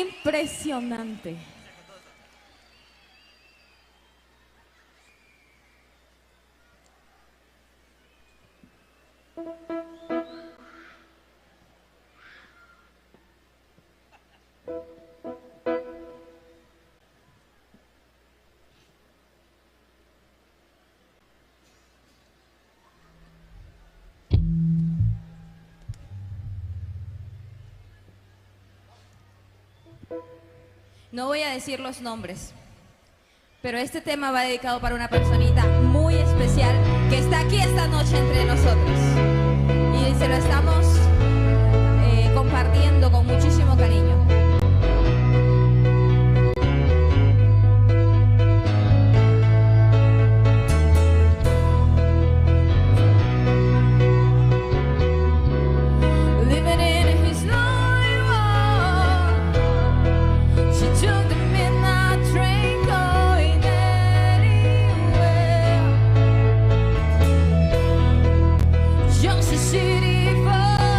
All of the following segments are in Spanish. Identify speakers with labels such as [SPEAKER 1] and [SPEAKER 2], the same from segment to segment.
[SPEAKER 1] Impresionante. No voy a decir los nombres, pero este tema va dedicado para una personita muy especial que está aquí esta noche entre nosotros. Y se lo estamos compartiendo con muchísimo cariño. City for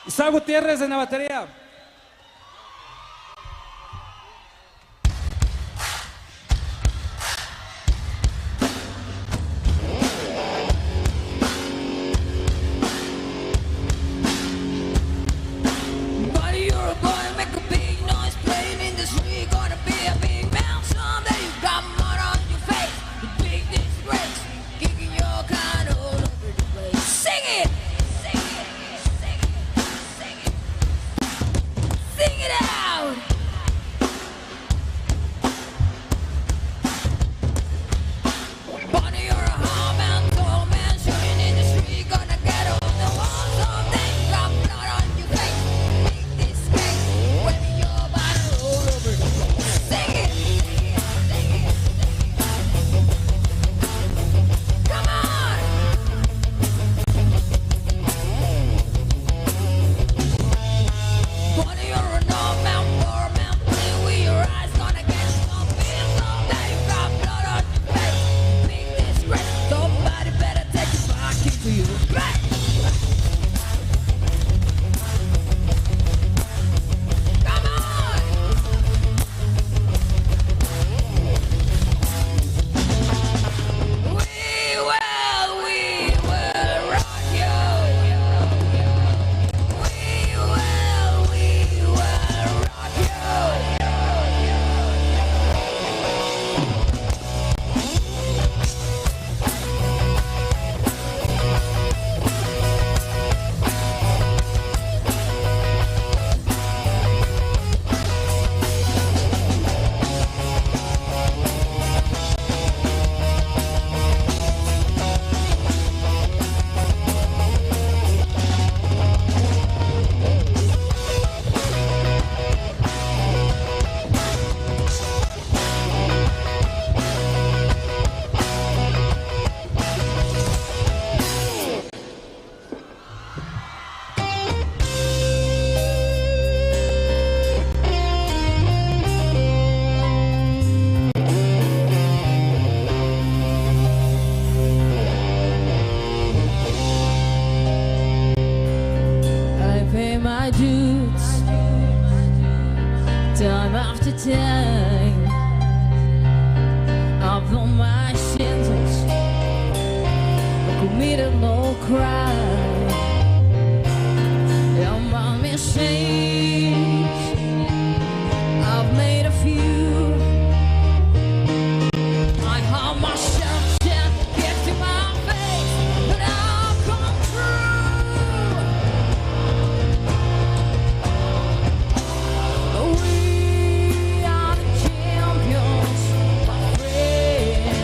[SPEAKER 2] Isaac Gutiérrez en la batería.
[SPEAKER 3] Time after time, upon my sentence, I committed no crime. And my mistakes, I've made a few. I have myself kicked in my face, but I've come through. We are the champions, my friend.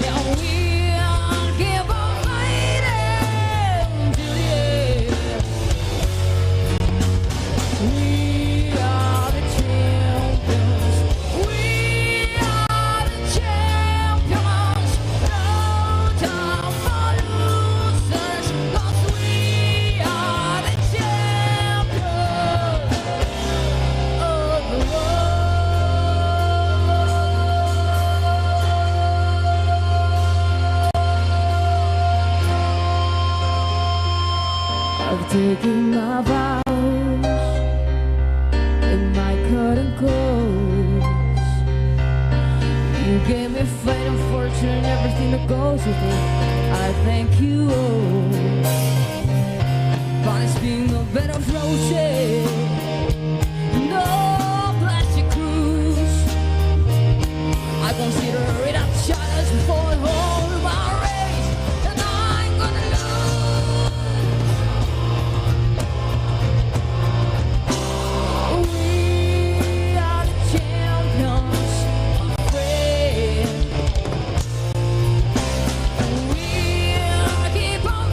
[SPEAKER 3] And we'll give on fighting to the end. We are the champions. We are the champions. No time for losers, 'cause we are the champions of the world. I've taken my vows in my curtain calls. You gave me fate and fortune and everything that goes with it. I thank you all. But it's been a bed of roses, no plastic cruise. I consider it a challenge before the whole my race, and I'm gonna lose. We are the champions, my friend. And we'll keep on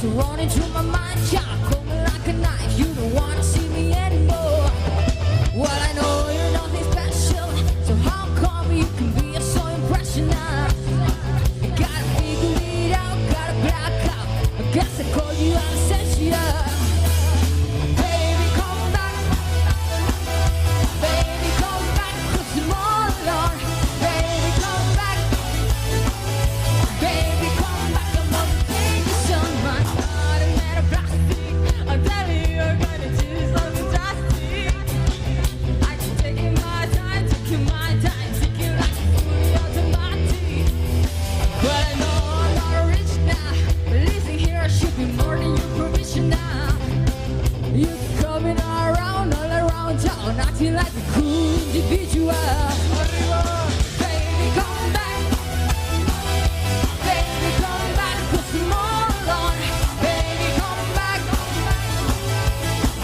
[SPEAKER 3] thoughts are running through my mind, yeah, coming like a knife. You don't wanna see me anymore. Well, I know you're nothing special, so how come you can be so impressionable? I gotta figure it out, gotta black out. I guess I call you essential. Baby, come back. Baby, come back, 'cause I'm all alone. Baby, come back. Baby, come back, I'm on the pages on my heart. I'm made of plastic. I'm telling you, you're gonna do something drastic. I can take it my time, taking my time, taking like a fully automatic. But I know I'm not original. But listen here, I should be more than your provisional. You coming around, all around town, acting like a cool individual. Baby, come back. Baby, come back, 'cause I'm all alone. Baby, come back.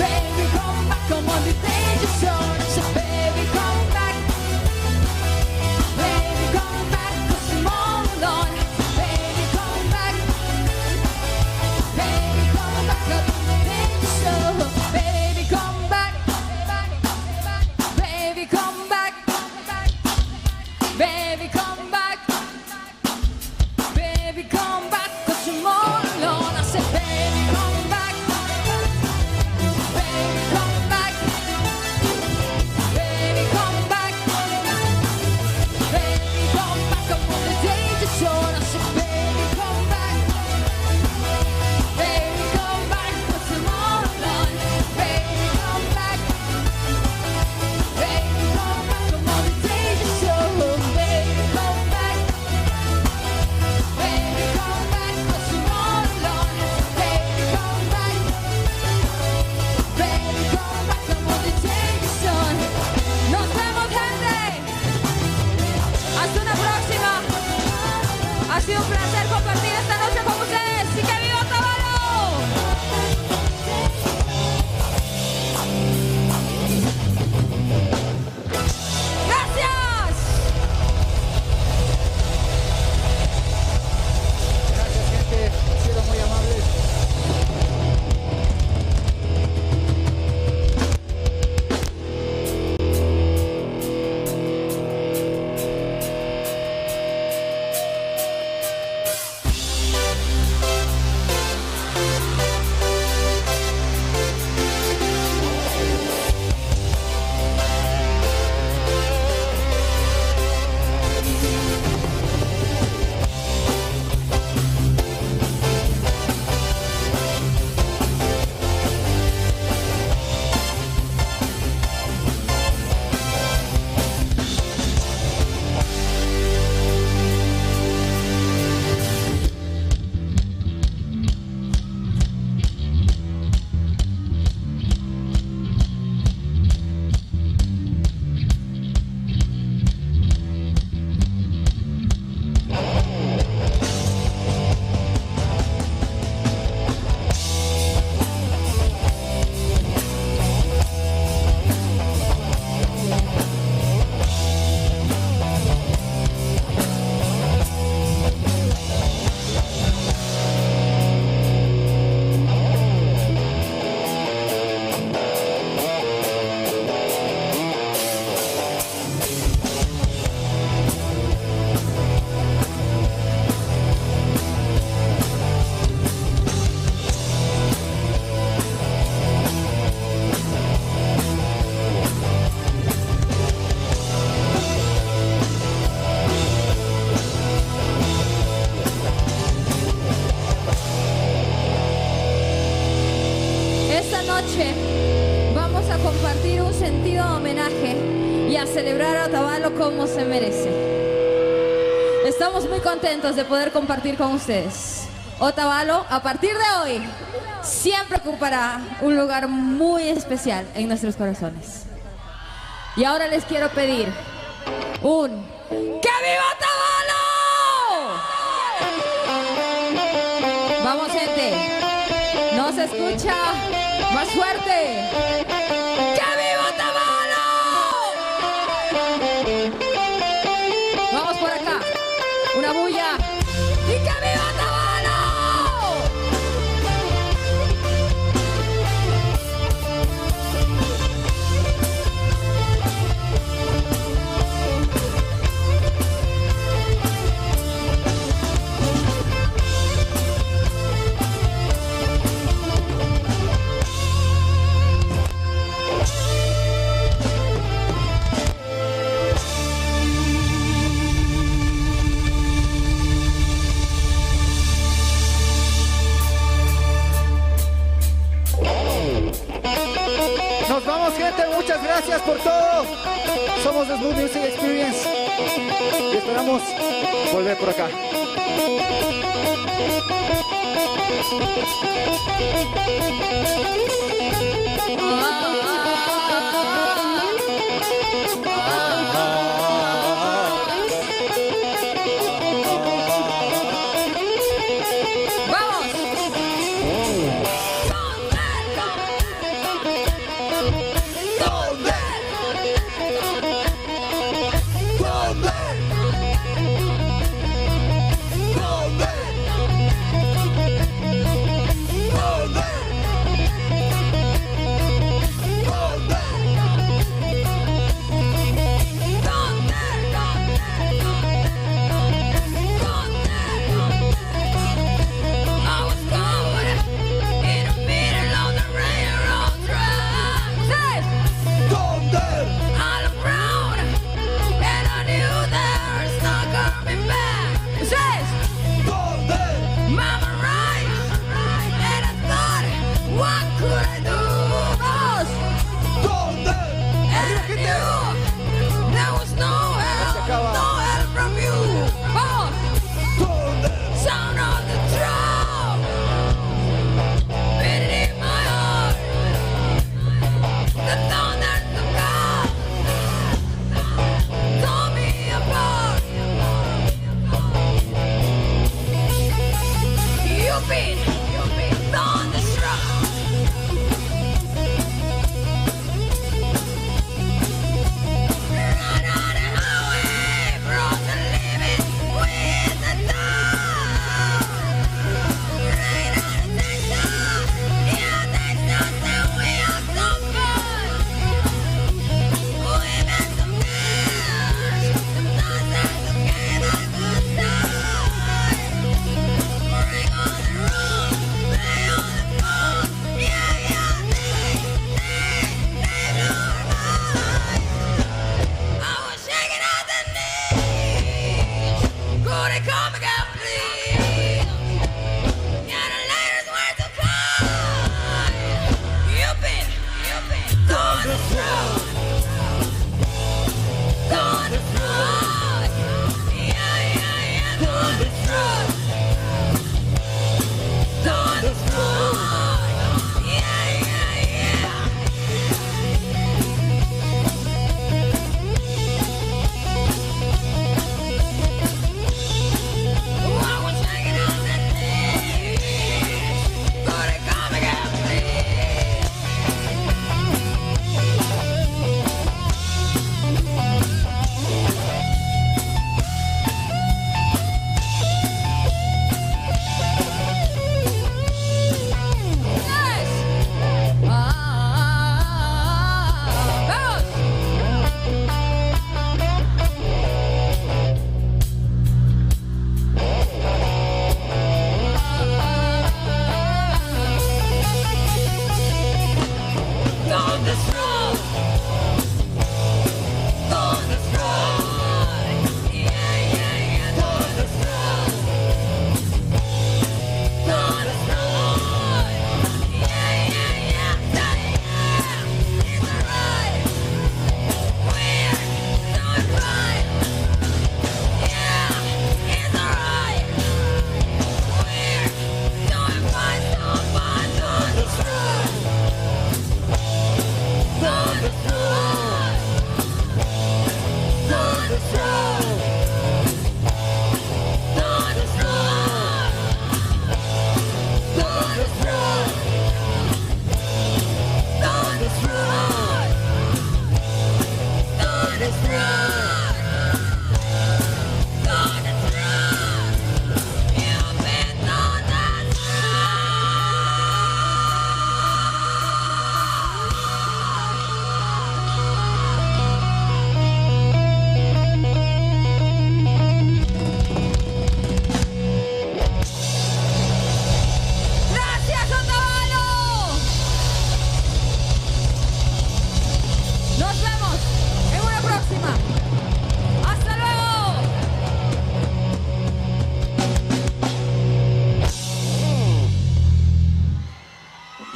[SPEAKER 3] Baby, come back, I'm on the danger zone. So baby, come back. Baby, come back, 'cause I'm all alone. Baby, come back. Baby, come back, I'm on the danger zone. Baby, come back. Baby, come back. Baby, come back. Baby, come back, 'cause I'm all alone. I said, baby, come back. Baby, come back. Baby, come back. Baby, come back, I'm on the danger zone. I said, baby, come back. Baby, come back, 'cause I'm all alone. Baby, come back. Baby, come back, I'm on the danger zone. Baby, come back. Baby, come back, 'cause I'm all alone. Baby, come back. Baby, come back, I'm on the danger zone. Nos vemos, gente. Hasta una próxima. Ha sido un placer compartir esta noche con ustedes. ¡Y que viva Otavalo! ¡Gracias!
[SPEAKER 2] Gracias, gente. Han sido muy amables.
[SPEAKER 1] Esta noche vamos a compartir un sentido homenaje y a celebrar a Otavalo como se merece. Estamos muy contentos de poder compartir con ustedes. Otavalo, a partir de hoy, siempre ocupará un lugar muy especial en nuestros corazones. Y ahora les quiero pedir un ¡que viva Otavalo! Vamos, gente. No se escucha. Más fuerte. ¡Que viva Otavalo! Vamos por acá. Una bulla. ¡Y que viva Otavalo!
[SPEAKER 2] Muchas gracias por todo. Somos The Smooth Music Experience y esperamos volver por acá.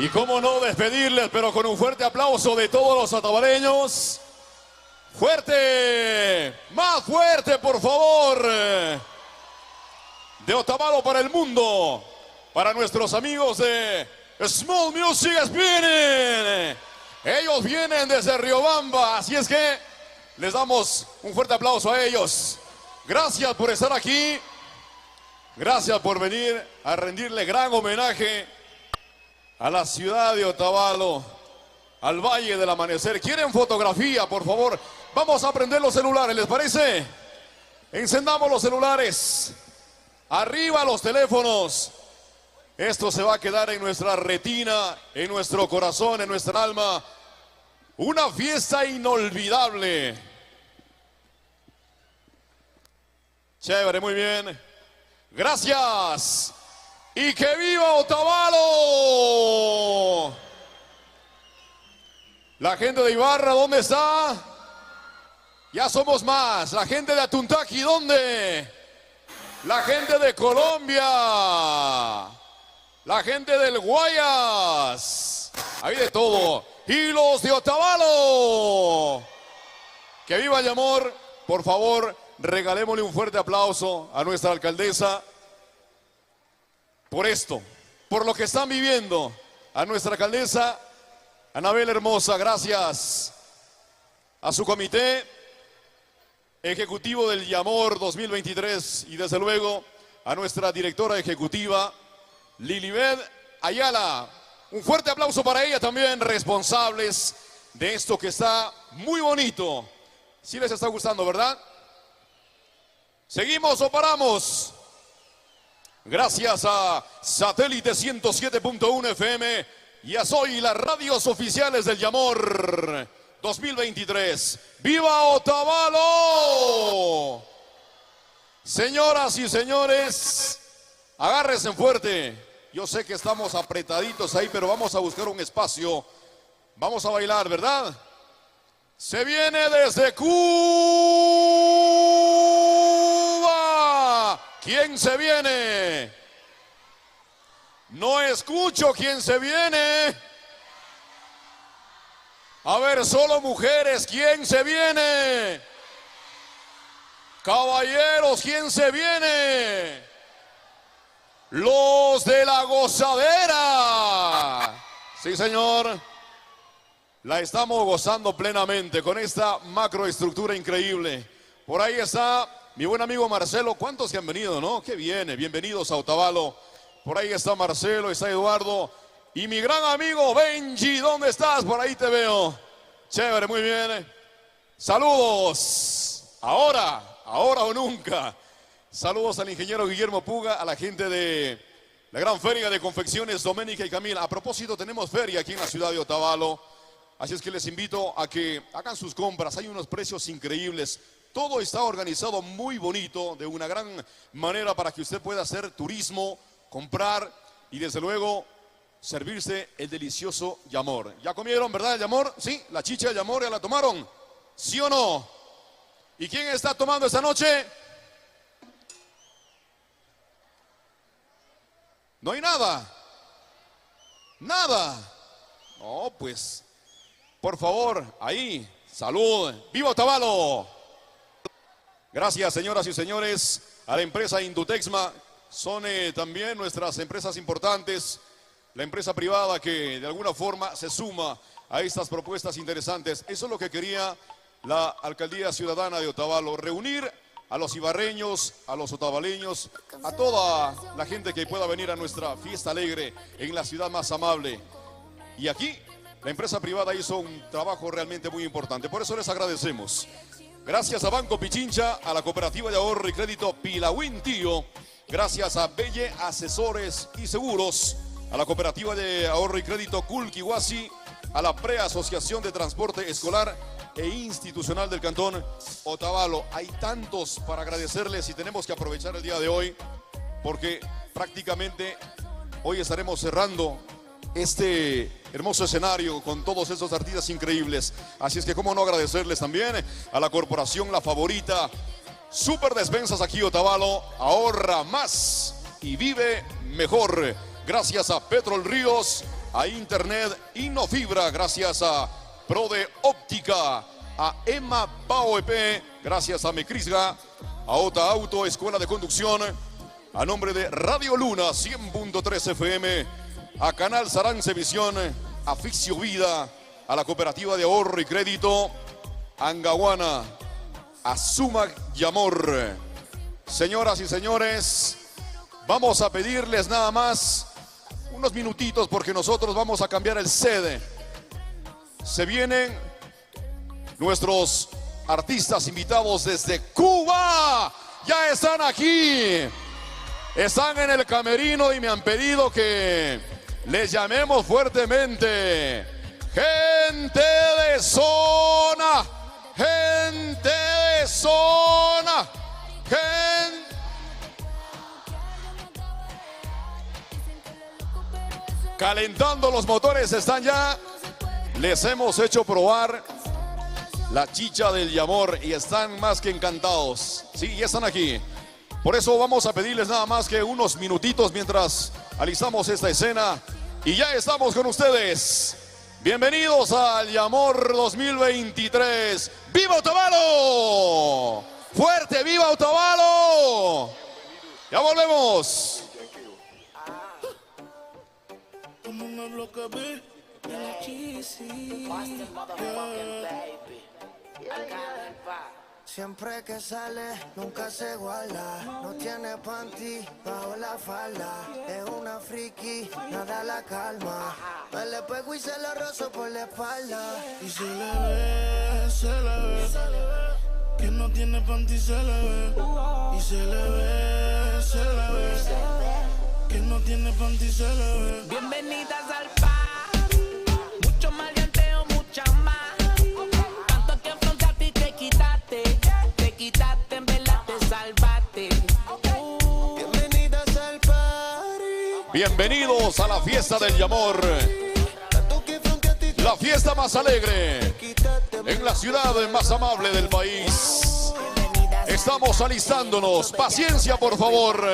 [SPEAKER 4] Y cómo no despedirles, pero con un fuerte aplauso de todos los otavaleños. ¡Fuerte! ¡Más fuerte, por favor! De Otavalo para el mundo. Para nuestros amigos de Small Music Spinning. Ellos vienen desde Riobamba, así es que les damos un fuerte aplauso a ellos. Gracias por estar aquí. Gracias por venir a rendirle gran homenaje a la ciudad de Otavalo, al Valle del Amanecer. ¿Quieren fotografía, por favor? Vamos a prender los celulares, ¿les parece? Encendamos los celulares. Arriba los teléfonos. Esto se va a quedar en nuestra retina, en nuestro corazón, en nuestra alma. Una fiesta inolvidable. Chévere, muy bien. Gracias. ¡Y que viva Otavalo! La gente de Ibarra, ¿dónde está? Ya somos más. La gente de Atuntaqui, ¿dónde? La gente de Colombia. La gente del Guayas. Hay de todo. Y los de Otavalo. Que viva el amor. Por favor, regalémosle un fuerte aplauso a nuestra alcaldesa. Por esto, por lo que están viviendo, a nuestra alcaldesa Anabel Hermosa, gracias a su comité ejecutivo del Yamor 2023 y desde luego a nuestra directora ejecutiva Lilibet Ayala. Un fuerte aplauso para ella también, responsables de esto que está muy bonito. ¿Sí les está gustando, verdad? ¿Seguimos o paramos? Gracias a Satélite 107.1 FM y a Soy, las radios oficiales del Yamor 2023. ¡Viva Otavalo! Señoras y señores, agárrense fuerte. Yo sé que estamos apretaditos ahí, pero vamos a buscar un espacio. Vamos a bailar, ¿verdad? Se viene desde Cuba. ¿Quién se viene? No escucho quién se viene. A ver, solo mujeres, ¿quién se viene? Caballeros, ¿quién se viene? Los de la gozadera. Sí, señor. La estamos gozando plenamente con esta macroestructura increíble. Por ahí está mi buen amigo Marcelo. ¿Cuántos que han venido, no? ¡Qué viene! Bienvenidos a Otavalo. Por ahí está Marcelo, está Eduardo. Y mi gran amigo Benji, ¿dónde estás? Por ahí te veo. Chévere, muy bien. Saludos. Ahora o nunca. Saludos al ingeniero Guillermo Puga, a la gente de la gran feria de confecciones Doménica y Camila. A propósito, tenemos feria aquí en la ciudad de Otavalo. Así es que les invito a que hagan sus compras. Hay unos precios increíbles. Todo está organizado muy bonito, de una gran manera para que usted pueda hacer turismo, comprar y desde luego servirse el delicioso yamor. ¿Ya comieron, verdad, el yamor? Sí, la chicha del yamor, ¿ya la tomaron? ¿Sí o no? ¿Y quién está tomando esta noche? No hay nada. Nada. No, pues, por favor, ahí, salud. ¡Viva Otavalo! Gracias, señoras y señores, a la empresa Indutexma. Son también nuestras empresas importantes, la empresa privada que de alguna forma se suma a estas propuestas interesantes. Eso es lo que quería la Alcaldía Ciudadana de Otavalo, reunir a los ibarreños, a los otavaleños, a toda la gente que pueda venir a nuestra fiesta alegre en la ciudad más amable. Y aquí la empresa privada hizo un trabajo realmente muy importante, por eso les agradecemos. Gracias a Banco Pichincha, a la Cooperativa de Ahorro y Crédito Pilawin Tío, gracias a Belle Asesores y Seguros, a la Cooperativa de Ahorro y Crédito Culquihuasi, a la Preasociación de Transporte Escolar e Institucional del Cantón Otavalo. Hay tantos para agradecerles y tenemos que aprovechar el día de hoy porque prácticamente hoy estaremos cerrando este hermoso escenario con todos esos artistas increíbles. Así es que cómo no agradecerles también a la corporación La Favorita. Super despensas aquí Otavalo, ahorra más y vive mejor. Gracias a Petrol Ríos, a Internet y no fibra, gracias a Prode Óptica, a Emma Pao EP, gracias a Mecrisga, a Ota Auto, Escuela de Conducción, a nombre de Radio Luna 100.3 FM, a Canal Sarance Visión, a Ficcio Vida, a la Cooperativa de Ahorro y Crédito, a Angahuana, a Sumac y Amor. Señoras y señores, vamos a pedirles nada más unos minutitos porque nosotros vamos a cambiar el sede. Se vienen nuestros artistas invitados desde Cuba. Ya están aquí. Están en el camerino y me han pedido que les llamemos fuertemente. Gente de zona. Gente de zona. Calentando los motores están ya. Les hemos hecho probar la chicha del Yamor y están más que encantados. Sí, ya están aquí. Por eso vamos a pedirles nada más que unos minutitos mientras alistamos esta escena. Y ya estamos con ustedes. Bienvenidos al Yamor 2023. ¡Viva Otavalo! ¡Fuerte, viva Otavalo! Ya volvemos.
[SPEAKER 5] Siempre que sale, nunca se iguala. No tiene panty bajo la falda. Es una friki, nada la calma. Me le pego y se lo rozo por la espalda.
[SPEAKER 6] Y se le ve, se le ve. Que no tiene panty se le ve. Y se le ve, se le ve. Que no tiene panty se le ve.
[SPEAKER 3] Bienvenidas al par, mucho maleanteo, mucha más. Tanto que afrontaste y te quitaste, en verdad te salvaste.
[SPEAKER 5] Bienvenidas al party.
[SPEAKER 4] Bienvenidos a la fiesta del Yamor. La fiesta más alegre en la ciudad más amable del país. Estamos alistándonos. Paciencia, por favor.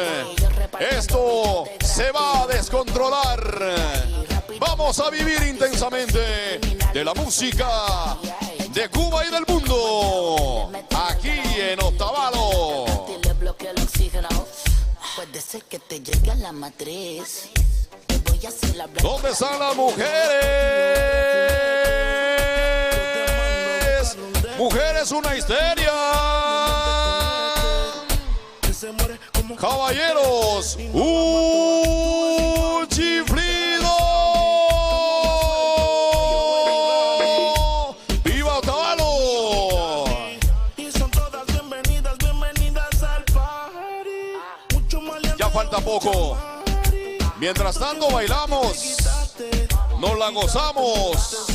[SPEAKER 4] Esto se va a descontrolar. Vamos a vivir intensamente de la música de Cuba y del mundo. Aquí en Otavalo.
[SPEAKER 7] Puede ser que te llegue a la matriz.
[SPEAKER 4] ¿Dónde están las mujeres? Mujeres, una histeria. Caballeros, un chiflido. ¡Viva Otavalo!
[SPEAKER 6] Y son todas bienvenidas, bienvenidas al party. Mucho maleanteo,
[SPEAKER 4] Ya falta poco. Mientras tanto bailamos, nos la gozamos,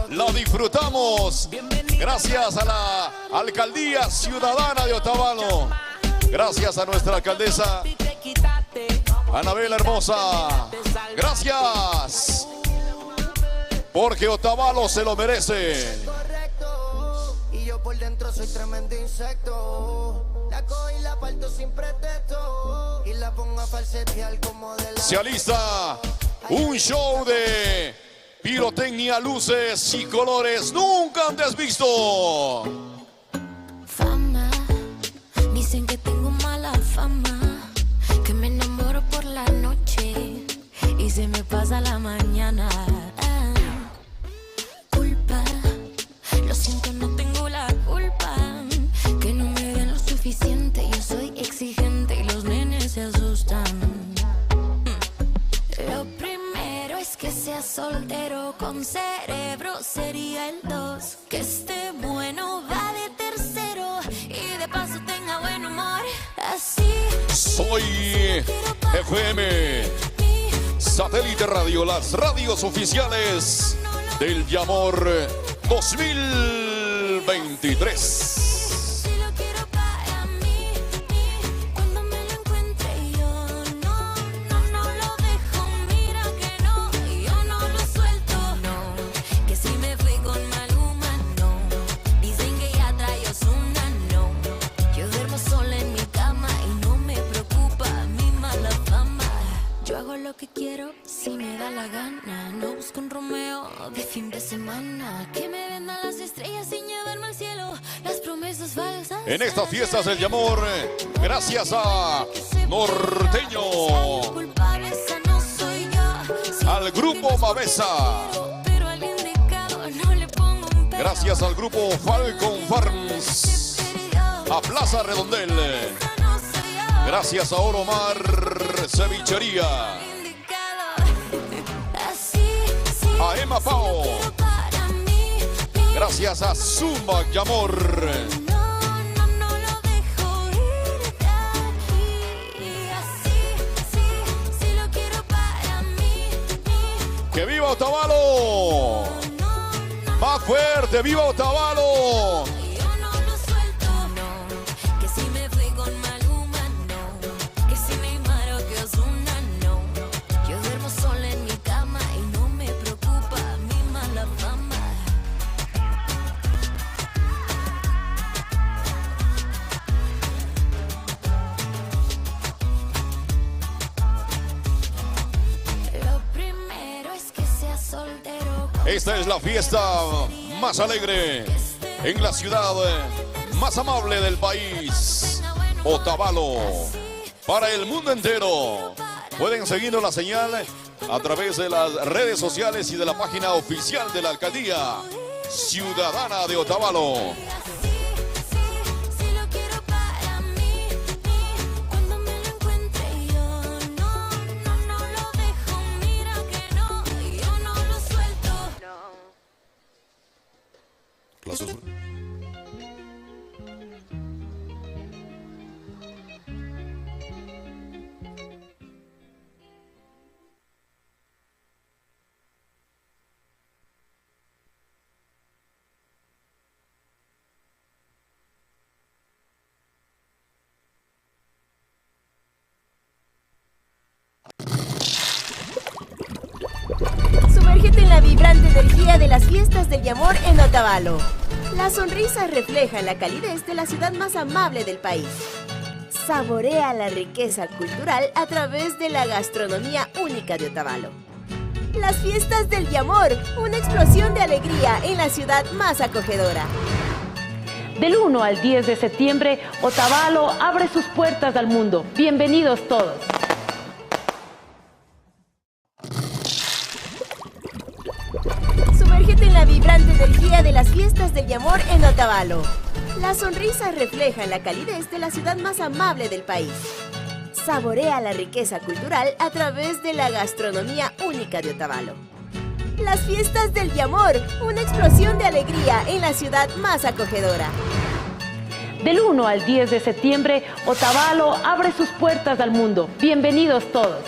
[SPEAKER 4] la disfrutamos. Gracias a la Alcaldía Ciudadana de Otavalo. Gracias a nuestra alcaldesa Anabela Hermosa. Gracias. Porque Otavalo se lo merece.
[SPEAKER 5] Correcto. Y yo por dentro soy tremendo insecto. La cojo y la parto sin pretexto. Y la pongo a falsetear como de la...
[SPEAKER 4] Se alista un show de pirotecnia, luces y colores nunca antes visto.
[SPEAKER 7] Fama, dicen que tengo mala fama, que me enamoro por la noche y se me pasa la mañana. Culpa, lo siento, no tengo la culpa, que no me den lo suficiente. Yo soy exigente y los nenes se asustan. Lo primero es que sea soltero con cerebro, sería el 2. Que esté bueno, va de tercero y de paso tenga buen humor. Así
[SPEAKER 4] Soy FM Satélite Radio, las radios oficiales del Yamor 2023.
[SPEAKER 7] si lo quiero para mí, cuando me lo encuentre yo no lo dejo. Mira que no, yo no lo suelto. No, que si me fui con Maluma, no. Dicen que ya trae Ozuna, no. Yo duermo sola en mi cama y no me preocupa mi mala fama. Yo hago lo que quiero. quiero si me da la gana. No busco un Romeo de fin de semana. Que me vendan las estrellas sin llevarme al cielo. Las promesas falsas.
[SPEAKER 4] En estas fiestas del amor, gracias a Norteño, al grupo Mavesa, gracias al grupo Falcon Farms, a Plaza Redondel, gracias a Oromar Cevichería, a Emma Pao, gracias a Zumba y Amor. ¡Que viva Otavalo! ¡Más fuerte! ¡Viva Otavalo!
[SPEAKER 7] Yo no lo suelto, no. Que si me fui con Maluma, no. Que si Neymar o que Ozuna, no. Yo duermo sola en mi cama y no me preocupa mi mala fama. Lo primero es que sea soltero.
[SPEAKER 4] Esta es la fiesta más alegre en la ciudad más amable del país, Otavalo, para el mundo entero. Pueden seguirnos la señal a través de las redes sociales y de la página oficial de la Alcaldía Ciudadana de Otavalo.
[SPEAKER 7] Si lo quiero para mí, cuando me lo encuentre yo no lo dejo, mira que no, yo no lo suelto.
[SPEAKER 8] Sumérgete en la vibrante energía de las fiestas del amor en Otavalo. Las sonrisas reflejan la calidez de la ciudad más amable del país. Saborea la riqueza cultural a través de la gastronomía única de Otavalo. Las fiestas del amor, una explosión de alegría en la ciudad más acogedora.
[SPEAKER 9] Del 1 al 10 de septiembre, Otavalo abre sus puertas al mundo. Bienvenidos todos.
[SPEAKER 8] Sumérgete en la vibrante energía de las fiestas del amor en Otavalo. Las sonrisas reflejan la calidez de la ciudad más amable del país. Saborea la riqueza cultural a través de la gastronomía única de Otavalo. Las fiestas del amor, una explosión de alegría en la ciudad más acogedora.
[SPEAKER 9] Del 1 al 10 de septiembre, Otavalo abre sus puertas al mundo. Bienvenidos todos.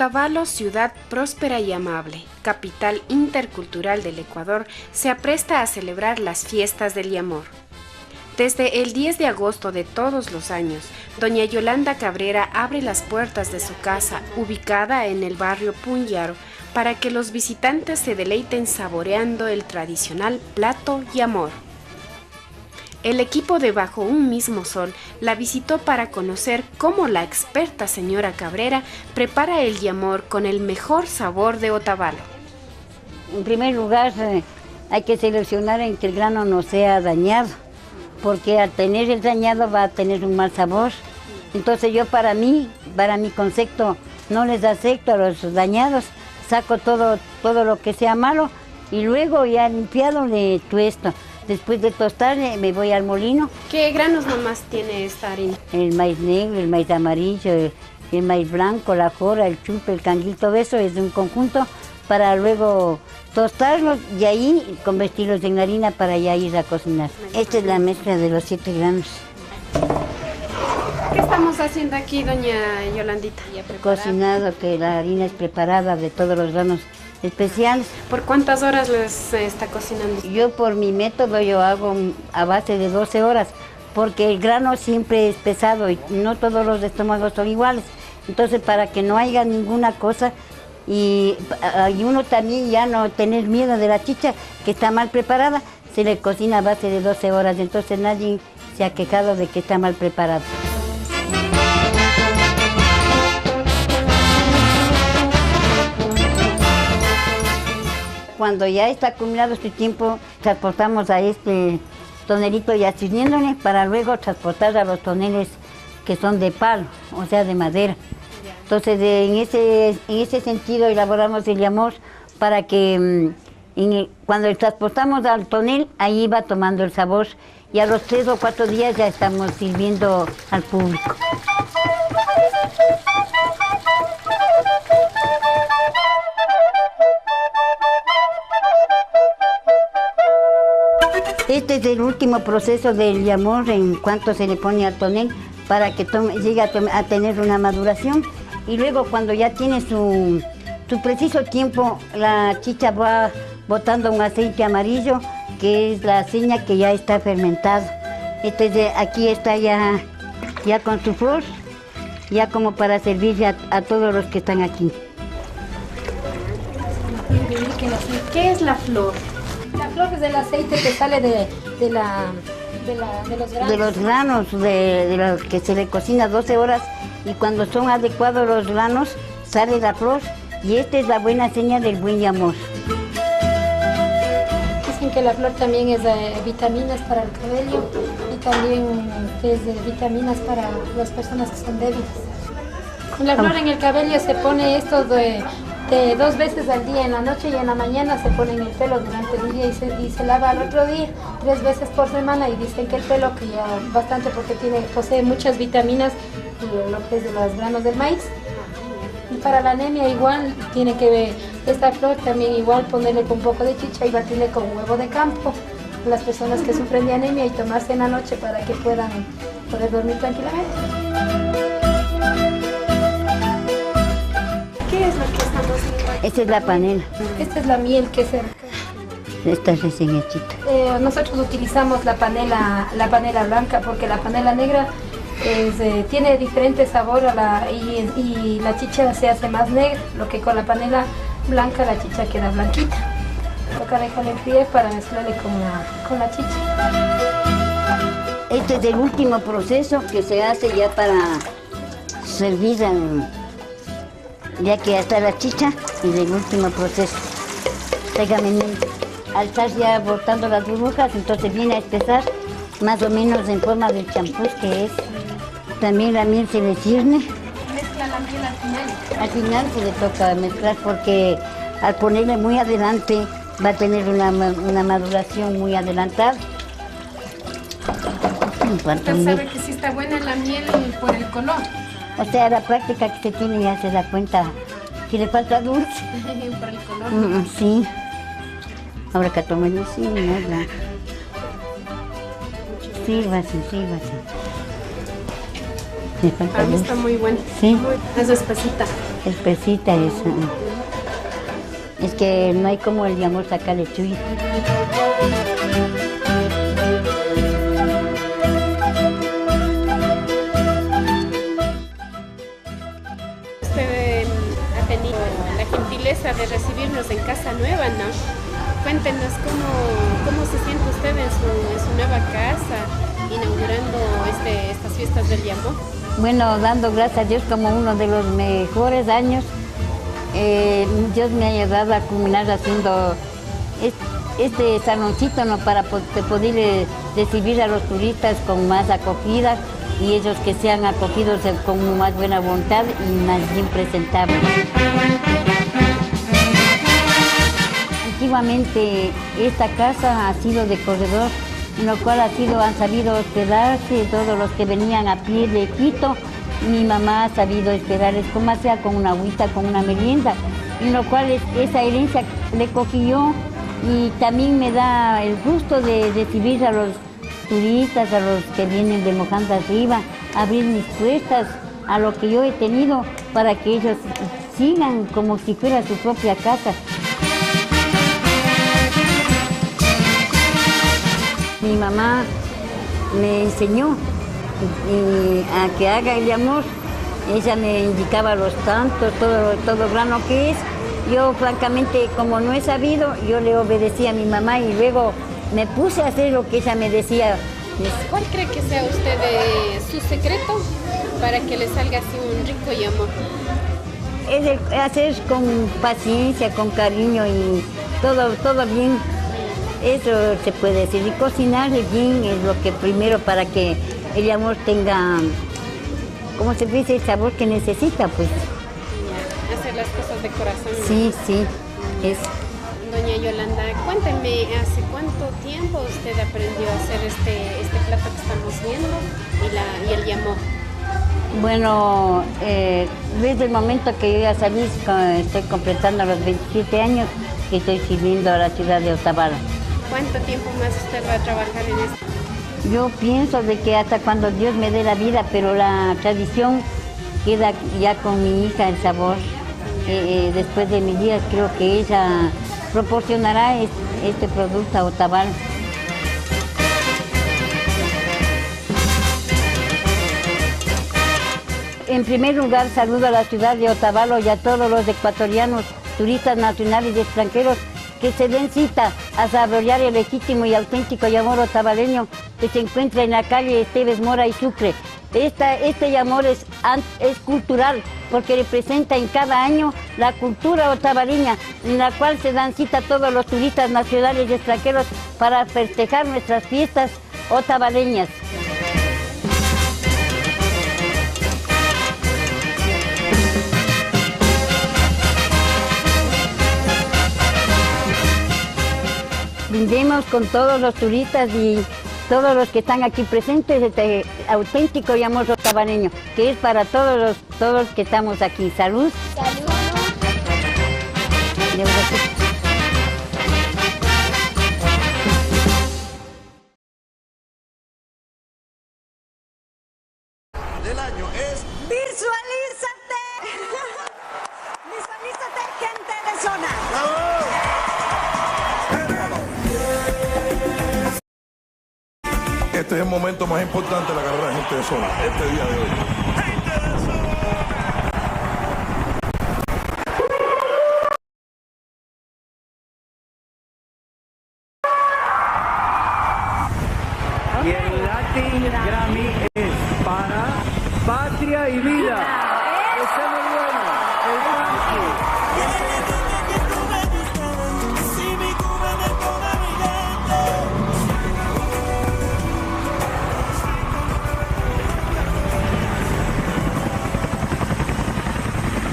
[SPEAKER 10] Otavalo, ciudad próspera y amable, capital intercultural del Ecuador, se apresta a celebrar las fiestas del Yamor. Desde el 10 de agosto de todos los años, doña Yolanda Cabrera abre las puertas de su casa, ubicada en el barrio Punyaro, para que los visitantes se deleiten saboreando el tradicional plato Yamor. El equipo de Bajo un Mismo Sol la visitó para conocer cómo la experta señora Cabrera prepara el Yamor con el mejor sabor de Otavalo.
[SPEAKER 11] En primer lugar, hay que seleccionar en que el grano no sea dañado, porque al tener el dañado va a tener un mal sabor. Entonces yo para mi concepto, no les acepto a los dañados, saco todo lo que sea malo y luego ya limpiado le tuesto. Después de tostar me voy al molino.
[SPEAKER 10] ¿Qué granos nomás tiene esta harina?
[SPEAKER 11] El maíz negro, el maíz amarillo, el maíz blanco, la jora, el chupe, el canguil, todo eso es de un conjunto para luego tostarlos y ahí convertirlos en harina para ya ir a cocinar. Esta es la mezcla de los 7 granos.
[SPEAKER 10] ¿Qué estamos haciendo aquí, doña Yolandita?
[SPEAKER 11] Cocinado, que la harina es preparada de todos los granos especiales.
[SPEAKER 10] ¿Por cuántas horas les está cocinando?
[SPEAKER 11] Yo por mi método yo hago a base de 12 horas, porque el grano siempre es pesado y no todos los estómagos son iguales. Entonces para que no haya ninguna cosa y uno también ya no tener miedo de la chicha que está mal preparada, se le cocina a base de 12 horas, entonces nadie se ha quejado de que está mal preparado. Cuando ya está culminado este tiempo, transportamos a este tonelito ya sirviéndole para luego transportar a los toneles que son de palo, o sea, de madera. Entonces, en ese sentido elaboramos el Yamor para que cuando transportamos al tonel, ahí va tomando el sabor y a los 3 o 4 días ya estamos sirviendo al público. Este es el último proceso del Yamor en cuanto se le pone al tonel para que llegue a tener una maduración y luego cuando ya tiene su preciso tiempo la chicha va botando un aceite amarillo que es la seña que ya está fermentado. Entonces aquí está ya con su flor, ya como para servir a todos los que están aquí.
[SPEAKER 10] ¿Qué es la flor?
[SPEAKER 12] La flor es el aceite que sale de los granos.
[SPEAKER 11] De los granos, de los que se le cocina 12 horas y cuando son adecuados los granos sale la flor y esta es la buena señal del buen Yamor.
[SPEAKER 12] Dicen que la flor también es de vitaminas para el cabello y también es de vitaminas para las personas que son débiles. La flor en el cabello se pone esto de 2 veces al día, en la noche y en la mañana se pone en el pelo durante el día y se lava al otro día 3 veces por semana y dicen que el pelo que ya bastante porque posee muchas vitaminas, lo que es de los granos del maíz. Y para la anemia igual tiene que ver esta flor también igual ponerle con un poco de chicha y batirle con huevo de campo a las personas que sufren de anemia y tomarse en la noche para que puedan poder dormir tranquilamente.
[SPEAKER 10] ¿Qué es lo que estamos haciendo?
[SPEAKER 11] Esta es la panela.
[SPEAKER 12] Esta es la miel que se...
[SPEAKER 11] Esta es recién hechita.
[SPEAKER 12] Nosotros utilizamos la panela blanca porque la panela negra tiene diferente sabor y la chicha se hace más negra, lo que con la panela blanca la chicha queda blanquita. Toca dejarla enfriar para mezclarle con la chicha.
[SPEAKER 11] Este es el último proceso que se hace ya para servir, ya que ya está la chicha, y el último proceso. Al estar ya botando las burbujas, entonces viene a espesar más o menos en forma del champús que es. También la miel se le cierne.
[SPEAKER 12] Mezcla la miel al final.
[SPEAKER 11] Al final se le toca mezclar porque al ponerle muy adelante va a tener una maduración muy adelantada.
[SPEAKER 10] Usted sabe que sí está buena la miel por el color.
[SPEAKER 11] O sea, la práctica que se tiene ya se da cuenta que le falta dulce.
[SPEAKER 10] Por el color.
[SPEAKER 11] Sí. Ahora que tomen sí, nada. Sírvase.
[SPEAKER 10] A mí está muy buena.
[SPEAKER 11] Sí.
[SPEAKER 10] Es espesita.
[SPEAKER 11] Es fresita, es que no hay como el Yamor sacarle chuy.
[SPEAKER 10] Usted ha tenido la gentileza de recibirnos en casa nueva, ¿no? Cuéntenos cómo se siente usted en su nueva casa, inaugurando estas fiestas del Yamor.
[SPEAKER 11] Bueno, dando gracias a Dios como uno de los mejores años. Dios me ha ayudado a culminar haciendo este saloncito, ¿no? Para poder recibir a los turistas con más acogida y ellos que sean acogidos con más buena voluntad y más bien presentables. Antiguamente esta casa ha sido de corredor, en lo cual han sabido hospedarse todos los que venían a pie de Quito. Mi mamá ha sabido esperarles como sea, con una agüita, con una merienda, en lo cual esa herencia le cogí yo y también me da el gusto de recibir a los turistas, a los que vienen de Mojanda arriba, abrir mis puertas a lo que yo he tenido para que ellos sigan como si fuera su propia casa. Mi mamá me enseñó a que haga el Yamor. Ella me indicaba los tantos, todo grano que es. Yo francamente, como no he sabido, yo le obedecí a mi mamá y luego me puse a hacer lo que ella me decía.
[SPEAKER 10] ¿Cuál cree que sea usted su secreto para que le salga así un rico Yamor?
[SPEAKER 11] Es hacer con paciencia, con cariño y todo bien. Eso se puede decir. Y cocinar bien es lo que primero para que el Yamor tenga, ¿cómo se dice? El sabor que necesita, pues.
[SPEAKER 10] Ya, hacer las cosas de corazón.
[SPEAKER 11] Sí, sí, es.
[SPEAKER 10] Doña Yolanda, cuénteme, ¿hace cuánto tiempo usted aprendió a hacer este plato que estamos viendo y el Yamor?
[SPEAKER 11] Bueno, desde el momento que yo ya salí, estoy completando los 27 años que estoy sirviendo a la ciudad de Otavalo.
[SPEAKER 10] ¿Cuánto tiempo más usted va a trabajar en esto?
[SPEAKER 11] Yo pienso de que hasta cuando Dios me dé la vida, pero la tradición queda ya con mi hija, el sabor. Después de mis días creo que ella proporcionará este producto a Otavalo. En primer lugar, saludo a la ciudad de Otavalo y a todos los ecuatorianos, turistas nacionales y extranjeros que se den cita a saborear el legítimo y auténtico Yamor otavaleño que se encuentra en la calle Esteves Mora y Sucre. Este Yamor es cultural porque representa en cada año la cultura otavaleña, en la cual se dan cita todos los turistas nacionales y extranjeros para festejar nuestras fiestas otavaleñas. Brindemos con todos los turistas y todos los que están aquí presentes este auténtico Yamor otavaleño, que es para todos los que estamos aquí. ¡Salud! ¡Salud!
[SPEAKER 13] Del año es...
[SPEAKER 14] ¡Visualízate! ¡Visualízate, gente de zona!
[SPEAKER 13] Este es el momento más importante de la carrera de Gente de Zona, este día de hoy.
[SPEAKER 2] Y el Latin Grammy es para Patria y Vida. Ese es muy bueno, el Frankie.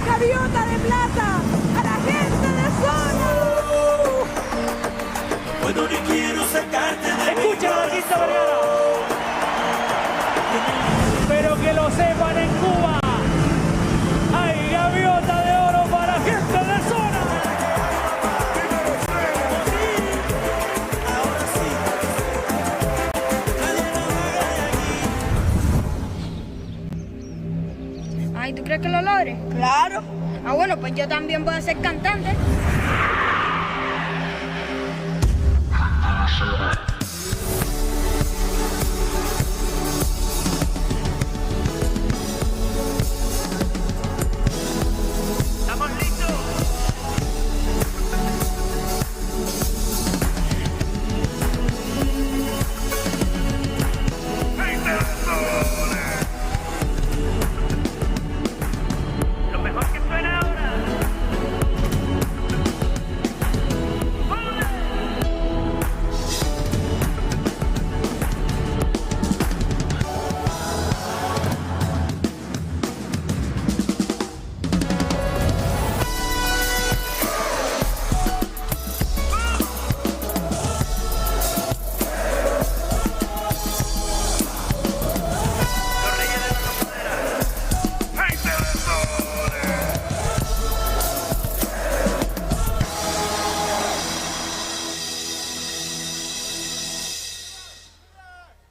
[SPEAKER 14] ¡Gaviota de plata! ¡A la gente de zona!
[SPEAKER 6] Bueno, ni quiero sacarte de
[SPEAKER 2] Escucha, Marquito Vergara. Pero que lo sepan en Cuba. ¡Hay gaviota de oro para gente de zona!
[SPEAKER 6] Ahora sí.
[SPEAKER 15] Ay, ¿tú crees que lo logre?
[SPEAKER 14] ¡Claro!
[SPEAKER 15] Ah, bueno, pues yo también voy a ser cantante.
[SPEAKER 16] ¿Estamos listos? Lo mejor que suena ahora.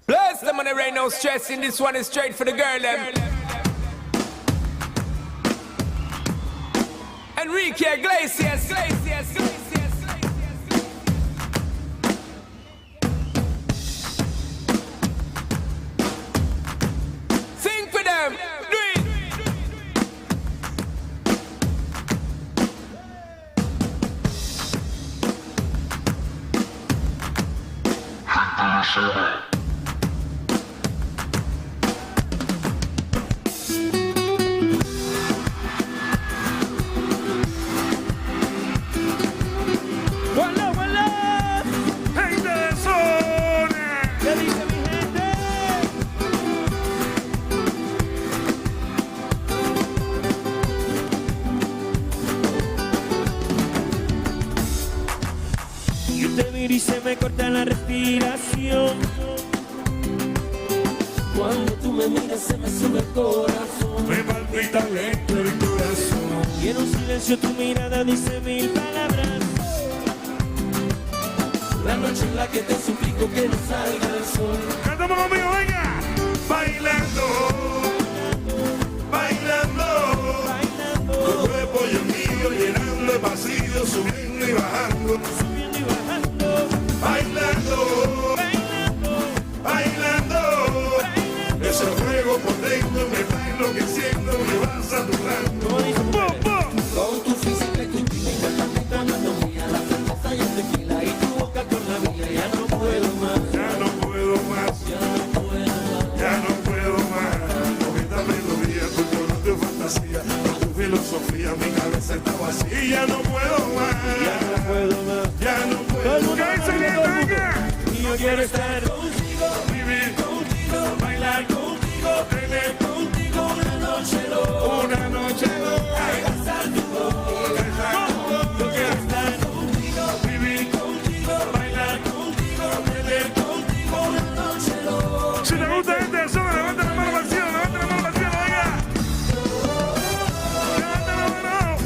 [SPEAKER 17] Bless them on the rain, no stressing. This one is straight for the girl, them. Enrique Iglesias, Sing for them, do it.
[SPEAKER 16] ¡Wala, wala! ¡Gente de zona! ¿Qué dice mi gente?
[SPEAKER 18] Yo te miro y se me corta la respiración. Cuando tú me miras se me sube el corazón.
[SPEAKER 6] Me palpita lento el corazón.
[SPEAKER 18] Y en un silencio tu mirada dice mil palabras. La noche en la que te suplico que no salga el sol.
[SPEAKER 6] ¡Cantamos conmigo, venga! Bailando, bailando, tu cuerpo y el mío llenando el vacío, subiendo y bajando, bailando, bailando, ese fuego por dentro me va enloqueciendo, me va saturando.
[SPEAKER 18] Con tu física y tu química, tu anatomía, la cerveza y el tequila y tu boca con la mía, ya no puedo más.
[SPEAKER 6] Ya no puedo más, ya no puedo más. Con esta melodía, tu color de fantasía, con tu filosofía, mi cabeza está vacía. Ya no puedo más, ya no puedo más, ya no puedo más.
[SPEAKER 18] Y yo quiero estar
[SPEAKER 6] contigo, vivir contigo, bailar contigo, tener contigo una noche loca, una noche loca. Ay, gastar tu voz, yo quiero estar contigo, vivir contigo, bailar contigo, tener contigo una noche loca. Si te gusta gente de zona, levanta la mano al cielo, levanta la mano al cielo, venga. Levanta la mano.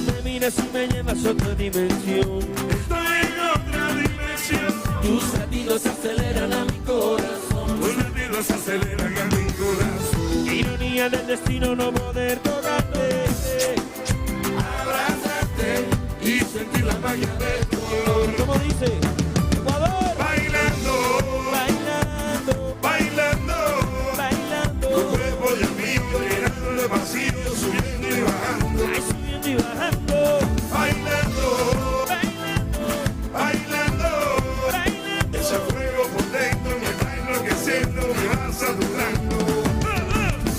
[SPEAKER 18] me miras y me llevas a otra dimensión.
[SPEAKER 6] Estoy en otra dimensión.
[SPEAKER 18] Tus latidos aceleran a mi corazón.
[SPEAKER 6] Tus latidos aceleran a mi corazón.
[SPEAKER 18] Ironía del destino no poder tocarte,
[SPEAKER 6] abrazarte y sentir la magia de tu olor.
[SPEAKER 18] ¿Cómo dice? Ecuador.
[SPEAKER 6] Bailando,
[SPEAKER 18] bailando,
[SPEAKER 6] bailando,
[SPEAKER 18] bailando.
[SPEAKER 6] Tu cuerpo y el mío llenando el vacío, subiendo y bajando.
[SPEAKER 18] Ay, subiendo y bajando.
[SPEAKER 6] Bailando, bailando, bailando. Ese fuego por dentro me va enloqueciendo, me va saturando.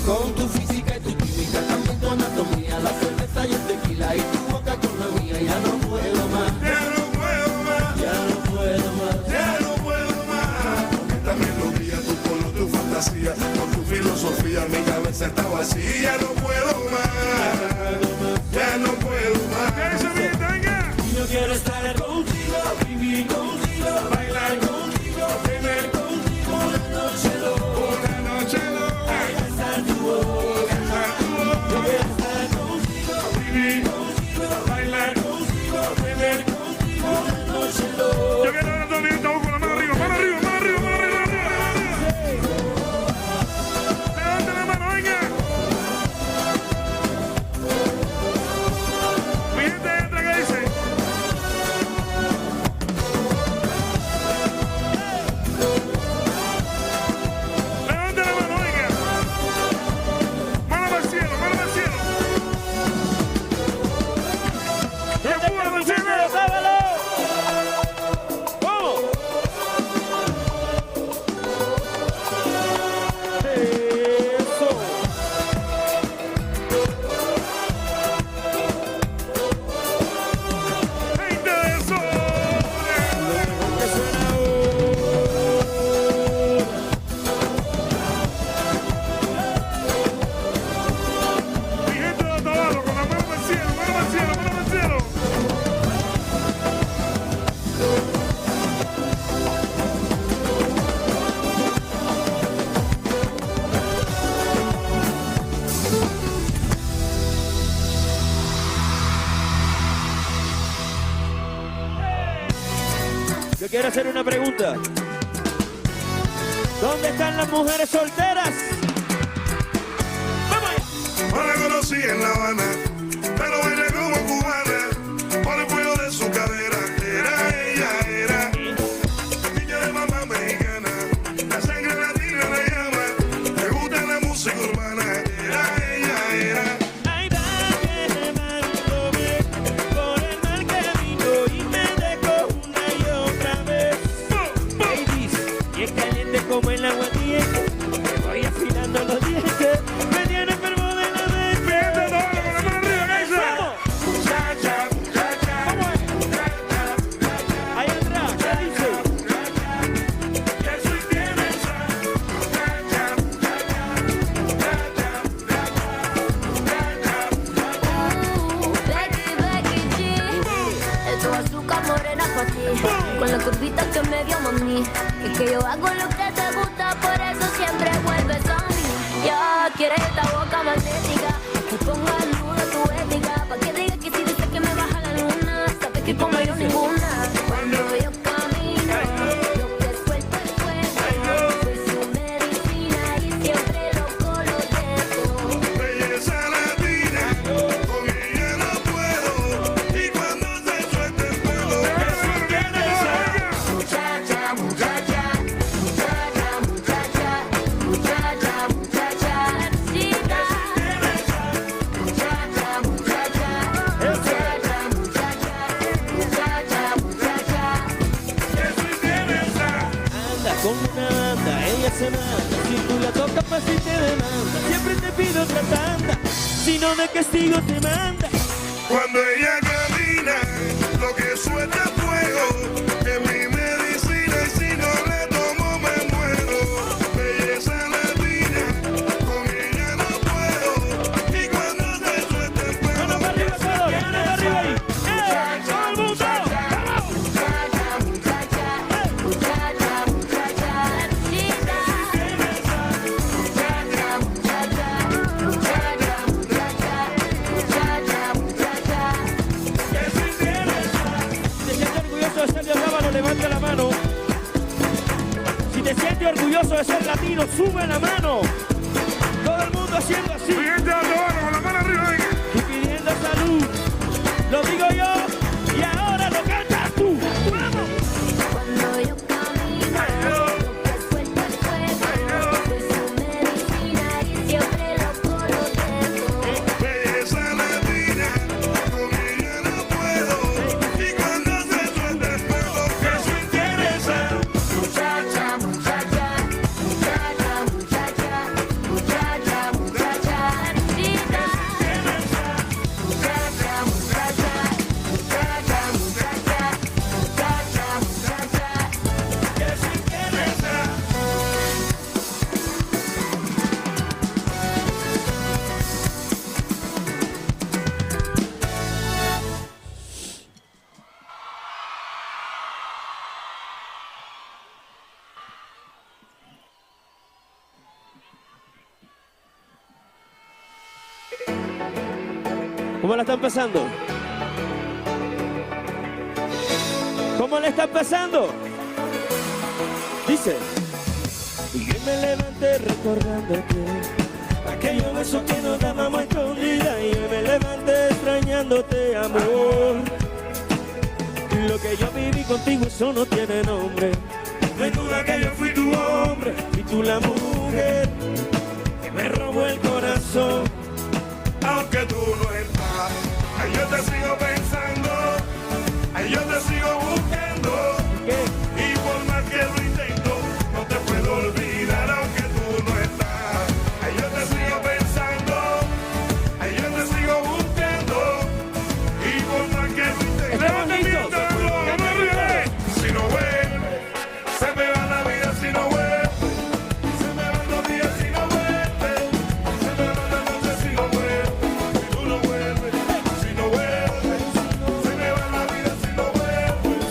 [SPEAKER 18] Con tu física y tu química, también tu anatomía, la cerveza y el tequila y tu boca con la mía, ya no puedo más.
[SPEAKER 6] Ya no puedo más,
[SPEAKER 18] ya no puedo más,
[SPEAKER 6] ya no puedo más. Con esta melodía, tu color, tu fantasía, con tu filosofía, mi cabeza está vacía. Ya no puedo más, ya no puedo más.
[SPEAKER 18] Yo quiero estar contigo, vivir contigo, bailar contigo, tener contigo una noche loca,
[SPEAKER 6] una noche loca.
[SPEAKER 18] Ay, besar tu boca, yo quiero estar contigo, vivir contigo, bailar contigo, tener contigo una noche loca.
[SPEAKER 6] Yo quiero ver a todo el mundo con la mano arriba.
[SPEAKER 19] Yo quiero hacer una pregunta. ¿Dónde están las mujeres solteras? ¡Vamos allá!
[SPEAKER 6] No la conocí en La Habana, pero baila como cubana, por el fuego de su cadera. Era niña de mamá mexicana, la sangre latina la llama, le gusta la música urbana. Era.
[SPEAKER 19] Ay, va que me mando bien por el mal camino y me dejó una y otra vez. Ladies, y es caliente como el agua tiene, me voy afilando los dientes, me tiene enfermo de la mente.
[SPEAKER 6] Muchacha, muchacha,
[SPEAKER 19] ahí atrás, ¿qué dice?
[SPEAKER 6] que soy tiene esa. Muchacha,
[SPEAKER 7] Becky G, esto es azúcar morena para ti, con la curvita que me dio mami. Es que yo hago lo que te gusta, por eso siempre vuelves a mí. Ya quieres esta boca magnética, que ponga en duda tu ética, pa' que digas que si dices que me baja la luna, sabes que como yo ninguna. Cuando yo camino, lo que suelto es fuego, soy su medicina y siempre loco lo dejo.
[SPEAKER 6] belleza latina, con ella no puedo, y cuando se suelta el pelo, que soy tiene esa.
[SPEAKER 7] Muchacha, muchacha, muchacha, muchacha, muchacha, muchacha, necesita. Muchacha, muchacha, muchacha, muchacha, muchacha, muchacha.
[SPEAKER 6] Que soy tiene esa.
[SPEAKER 19] Anda con una banda, ella se manda. Si tú la tocas, pues si te demanda. Siempre te pido otra tanda, si no de castigo te manda.
[SPEAKER 6] Cuando ella camina, lo que suelta es fuego, es mi medicina y si no le tomo me muero. Belleza latina, con ella no puedo, y cuando se suelta el pelo,
[SPEAKER 19] Mano para arriba, solo, mano para arriba ahí. ¡Todo el mundo!
[SPEAKER 7] Muchacha, muchacha, muchacha, muchacha, necesita. Muchacha, muchacha, muchacha, muchacha, muchacha, muchacha.
[SPEAKER 6] que soy tiene esa.
[SPEAKER 19] Si te sientes orgulloso de ser de Otavalo, levanta la mano. Si te sientes orgulloso de ser latino, sube la mano. Todo el mundo haciendo así.
[SPEAKER 6] Siguiente Otavalo, con la mano arriba, venga.
[SPEAKER 19] Y pidiendo salud. Lo digo yo y ahora lo cantas tú. ¡Vamos!
[SPEAKER 7] Cuando yo camino, lo que suelto es fuego, soy su medicina y siempre loco lo dejo.
[SPEAKER 6] Belleza latina, con ella no puedo, y cuando se suelta el pelo, que soy tiene esa.
[SPEAKER 7] Muchacha, muchacha, muchacha, muchacha, muchacha, muchacha, necesita. Muchacha, muchacha, muchacha, muchacha, muchacha, muchacha,
[SPEAKER 6] Que soy tiene esa.
[SPEAKER 19] ¿Cómo la están pasando? ¿Cómo le están pasando? Dice. Y que me levanté recordándote aquellos besos que nos dábamos escondida. Y yo me levanté extrañándote, amor. Lo que yo viví contigo, eso no tiene nombre. No hay duda que yo fui tu hombre y tú la mujer que me robó el corazón.
[SPEAKER 6] Aunque tú no estás, ay, yo te sigo pensando, ay, yo te sigo buscando. Y por más que lo intento, no te puedo olvidar. Aunque tú no estás, ay, yo te sigo pensando, ay, yo te sigo buscando. Y por más que lo intento, si no vuelve, se me va la vida si no vuelve. Se me van los días si no vuelve. Se me van las noches si no vuelve. Si tú no vuelves, si no vuelves. Se me va la vida si no vuelves.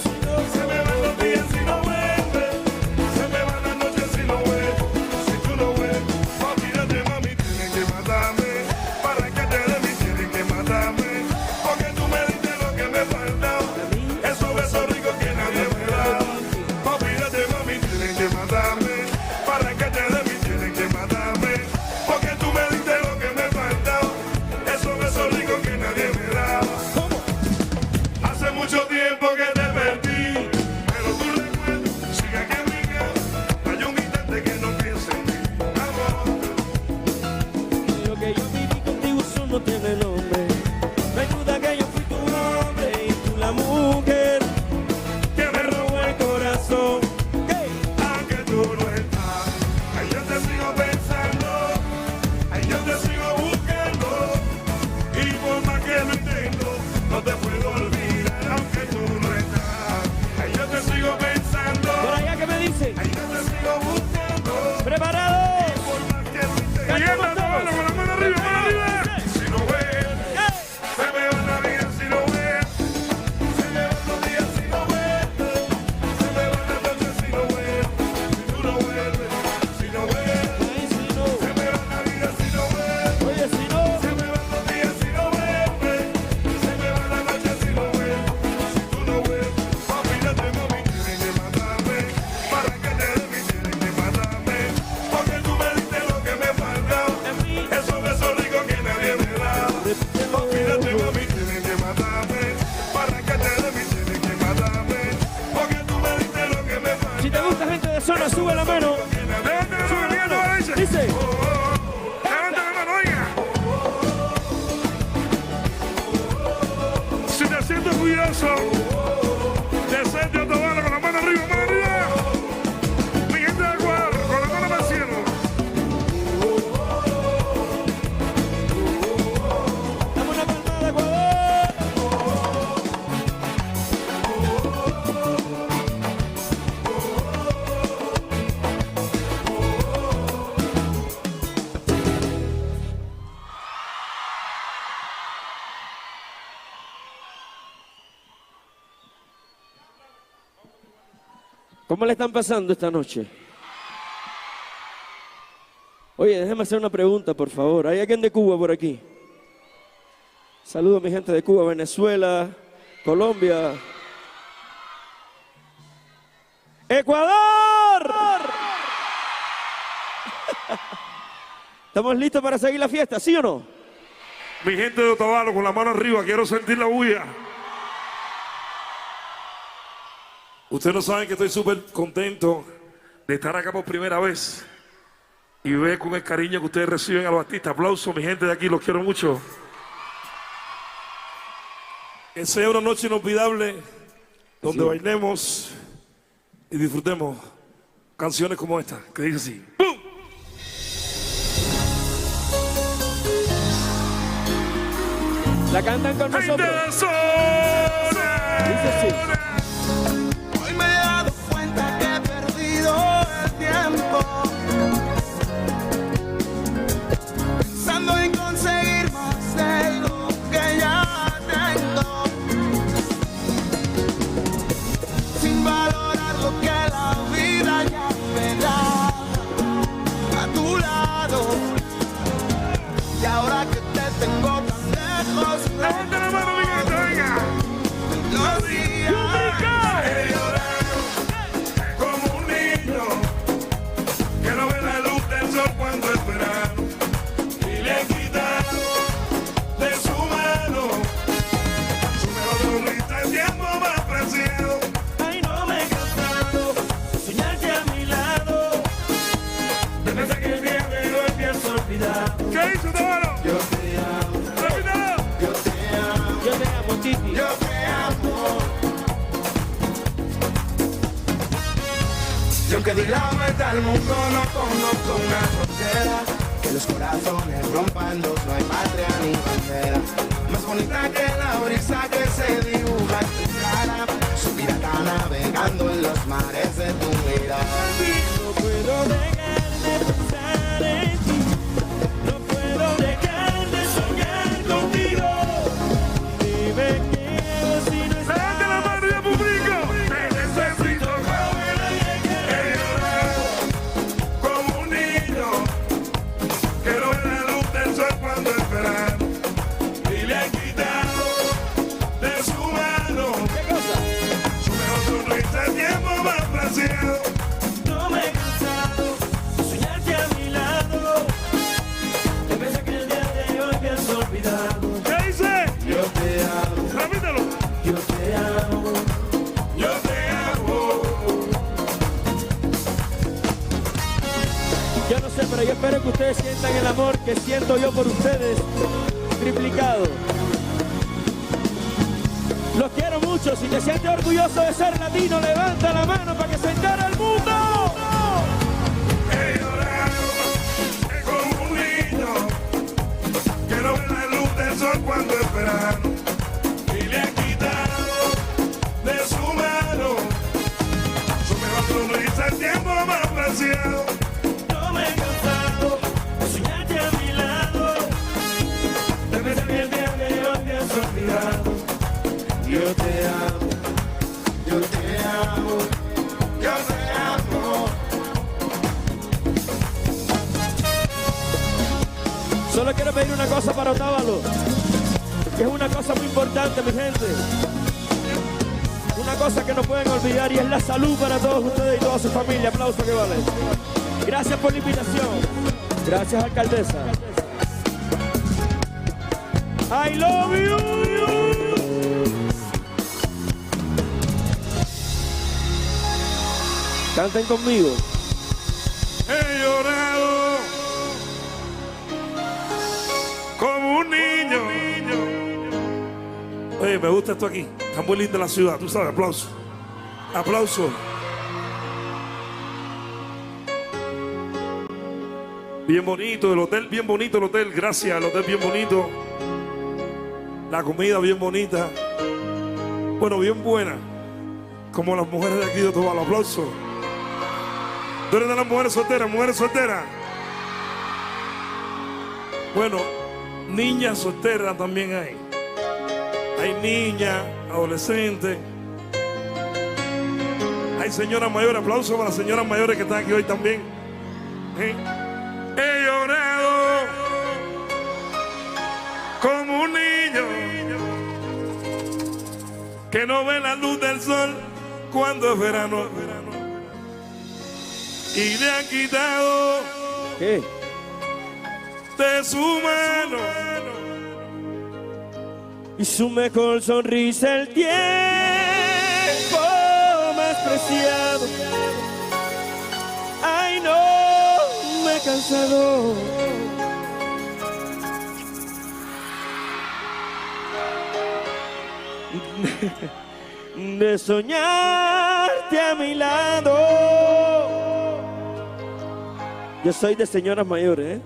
[SPEAKER 19] persona sube la mano. Sube la mano. Dice.
[SPEAKER 16] Levanta la mano, oiga. Si te sientes orgulloso de ser de Otavalo, con la mano arriba, mano arriba. Mi gente de Ecuador, con la mano al cielo.
[SPEAKER 19] Dame una palmada, Ecuador. ¿Cómo le están pasando esta noche? Oye, déjeme hacer una pregunta, por favor. ¿Hay alguien de Cuba por aquí? Saludos a mi gente de Cuba, Venezuela, Colombia. ¡Ecuador! ¿Estamos listos para seguir la fiesta, sí o no?
[SPEAKER 16] Mi gente de Otavalo, con la mano arriba, quiero sentir la bulla. Ustedes no saben que estoy súper contento de estar acá por primera vez y ver con el cariño que ustedes reciben a los artistas. Aplausos, mi gente de aquí, los quiero mucho. Que sea una noche inolvidable donde bailemos y disfrutemos canciones como esta, que dice así. ¡Bum!
[SPEAKER 19] La cantan con nosotros. Dice así.
[SPEAKER 18] Hoy me he dado cuenta que he perdido el tiempo pensando en conseguir más de lo que ya tengo, sin valorar lo que la vida ya me da a tu lado. Y ahora que te tengo tan lejos,
[SPEAKER 16] levanta la mano, mi gente, venga.
[SPEAKER 18] Los días
[SPEAKER 16] he llorado como un niño que no ve la luz del sol cuando es verano y le he quitado de su mano su mejor sonrisa, el tiempo más preciado.
[SPEAKER 19] Ay, no me he cansado de soñarte a mi lado, de pensar que el día de hoy pienso olvidar.
[SPEAKER 16] ¿Qué hizo, Otavalo?
[SPEAKER 19] Yo te amo.
[SPEAKER 16] Repítalo.
[SPEAKER 19] Yo te amo. Yo te amo, Titi.
[SPEAKER 18] yo te amo. Y aunque di la vuelta al mundo, no conozco una frontera. Que los corazones rompan dos, no hay patria ni bandera. Más bonita que la brisa que se dibuja en tu cara. Su pirata navegando en los mares de tu mirada.
[SPEAKER 19] No puedo dejar de pensar en ti. No puedo dejar de soñar contigo. Ni me quedo si no estás.
[SPEAKER 16] ¡Levanta la mano y público! Te necesito, joven. He llorado como un niño que no ve la luz del sol cuando es verano y le he quitado de su mano su mejor sonrisa, el tiempo más preciado.
[SPEAKER 19] No me he cansado de soñarte a mi lado, de pensar que el día de hoy pienso olvidar.
[SPEAKER 16] ¿Qué dice?
[SPEAKER 19] Yo te amo.
[SPEAKER 16] Repítelo.
[SPEAKER 19] Yo te amo.
[SPEAKER 16] Yo te amo.
[SPEAKER 19] Yo no sé, pero yo espero que ustedes sientan el amor que siento yo por ustedes, triplicado. Los quiero mucho. Si te sientes orgulloso de ser latino, levanta la mano para que se entere el mundo.
[SPEAKER 16] He llorado como un niño que no ve la luz del sol cuando es verano y le he quitado de su mano su mejor sonrisa, el tiempo más preciado.
[SPEAKER 19] No me he cansado de soñarte a mi lado, de pensar que el día de hoy pienso olvidar.
[SPEAKER 18] Yo te amo, yo te amo, yo te amo.
[SPEAKER 19] Solo quiero pedir una cosa para Otavalo, que es una cosa muy importante, mi gente. Una cosa que no pueden olvidar y es la salud para todos ustedes y toda su familia. Aplauso que vale. Gracias por la invitación. Gracias, alcaldesa. I love you. Canten conmigo.
[SPEAKER 16] He llorado como un niño. Oye, me gusta esto aquí. Está muy linda la ciudad, tú sabes. Aplauso. Aplauso. Bien bonito el hotel, bien bonito el hotel. Gracias, el hotel bien bonito. La comida bien bonita. Bueno, bien buena. Como las mujeres de aquí de Otavalo. Aplauso. ¿Tú eres de las mujeres solteras? ¿Mujeres solteras? Bueno, niñas solteras también hay. Hay niñas, adolescentes. Hay señoras mayores. Aplausos para las señoras mayores que están aquí hoy también. He llorado como un niño que no ve la luz del sol cuando es verano. Y le han quitado
[SPEAKER 19] ¿qué?
[SPEAKER 16] De su mano
[SPEAKER 19] y su mejor sonrisa, el tiempo más preciado. Ay, no me he cansado de soñarte a mi lado. Yo soy de señoras mayores, ¿eh?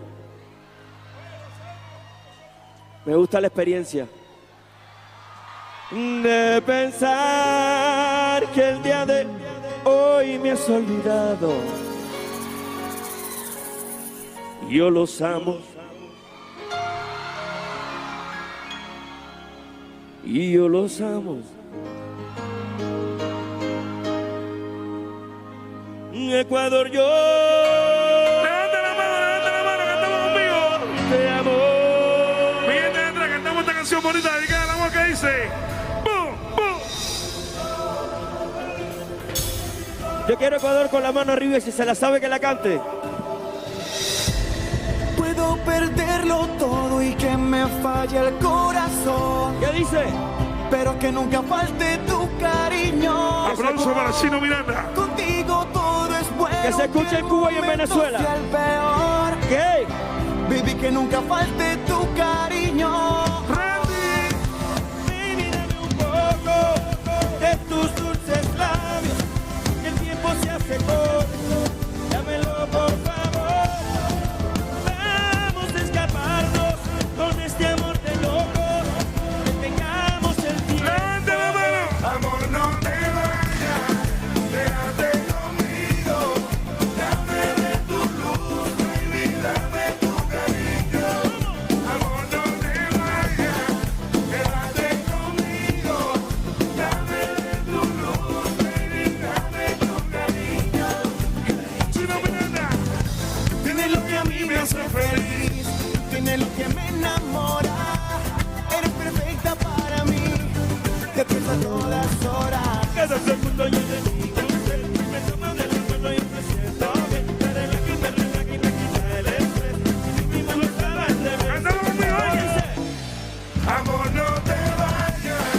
[SPEAKER 19] Me gusta la experiencia. De pensar que el día de hoy me has olvidado. Yo los amo. Y yo los amo. Ecuador, yo.
[SPEAKER 16] Levanta la mano, cantamos conmigo.
[SPEAKER 19] Te amo.
[SPEAKER 16] Bien, entra, cantamos esta canción bonita dedicada al amor que dice. ¡Bum, bum!
[SPEAKER 19] Yo quiero Ecuador con la mano arriba y si se la sabe que la cante.
[SPEAKER 18] Puedo perderlo todo y que me falle el corazón.
[SPEAKER 19] ¿Qué dice?
[SPEAKER 18] Pero que nunca falte tu cariño.
[SPEAKER 16] Aplauso para Chino Miranda.
[SPEAKER 18] Contigo todo es bueno.
[SPEAKER 19] Que se escuche en Cuba y en Venezuela.
[SPEAKER 18] El peor.
[SPEAKER 19] ¿Qué?
[SPEAKER 18] Baby, que nunca falte tu cariño.
[SPEAKER 19] Baby, dame un poco de tus dulces labios. Que el tiempo se hace corto. Dámelo, por favor. Vamos a escaparnos con este amor de locos. Que tengamos el tiempo.
[SPEAKER 16] Amor, no te vayas. Quédate conmigo. Dame de tu luz, baby, dame tu cariño. Amor, no te vayas. Quédate conmigo. Dame de tu luz, baby, dame tu cariño. Chino Miranda.
[SPEAKER 18] Tienes lo que a mí me hace feliz. Tienes lo que me enamora. Eres perfecta para mí. Te pienso a todas horas.
[SPEAKER 19] Cada segundo yo te digo me toma de la mano y me siento bien. Te relaja y me quita el estrés. Mi mano estaba al revés.
[SPEAKER 16] Cántalo conmigo, amor, no te vayas.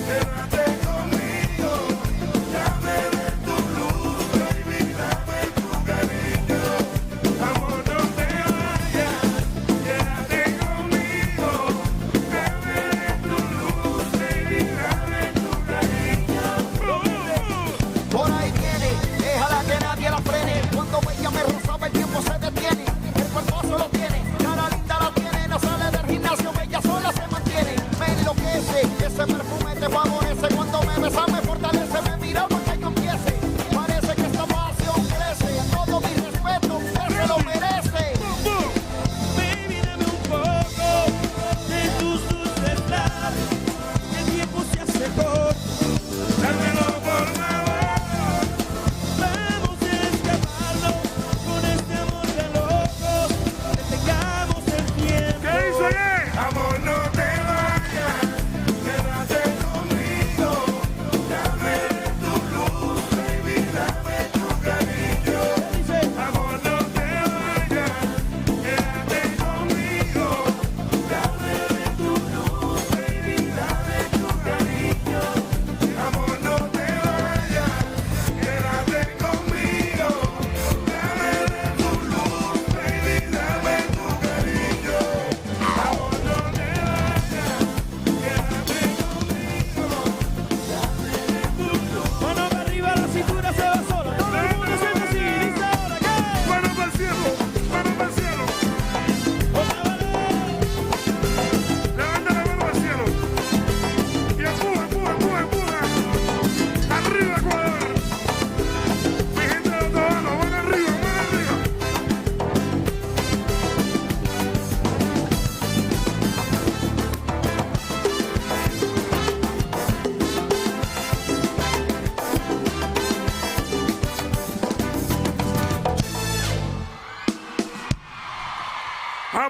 [SPEAKER 16] Quédate conmigo. Dame de tu luz, baby, dame tu cariño. Amor, no te vayas. Quédate conmigo. Dame de tu luz, baby, dame tu cariño.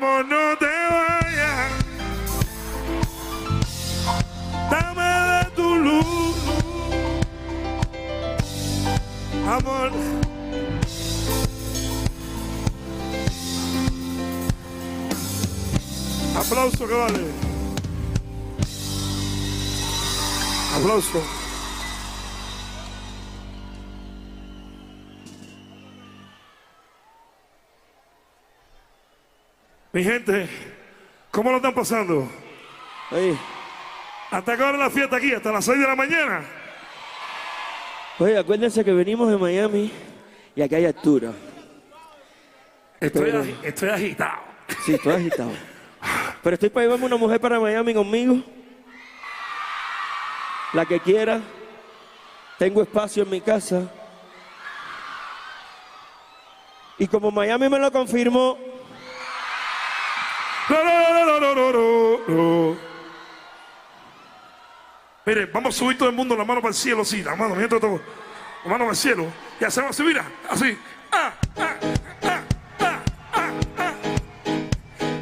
[SPEAKER 16] Amor, no te vayas. Dame de tu luz. Amor. Aplauso que vale. Aplauso. Mi gente, ¿cómo lo están pasando?
[SPEAKER 19] Oye.
[SPEAKER 16] ¿Hasta qué hora la fiesta aquí? ¿Hasta las 6 de la mañana?
[SPEAKER 19] Oye, acuérdense que venimos de Miami y aquí hay altura.
[SPEAKER 16] Estoy agitado.
[SPEAKER 19] Sí, estoy agitado. Pero estoy para llevarme una mujer para Miami conmigo. La que quiera. Tengo espacio en mi casa. Y como Miami me lo confirmó.
[SPEAKER 16] No. Mire, vamos a subir todo el mundo la mano para el cielo, sí, la mano, mientras todo. La mano para el cielo. Y hacemos así, mira, así.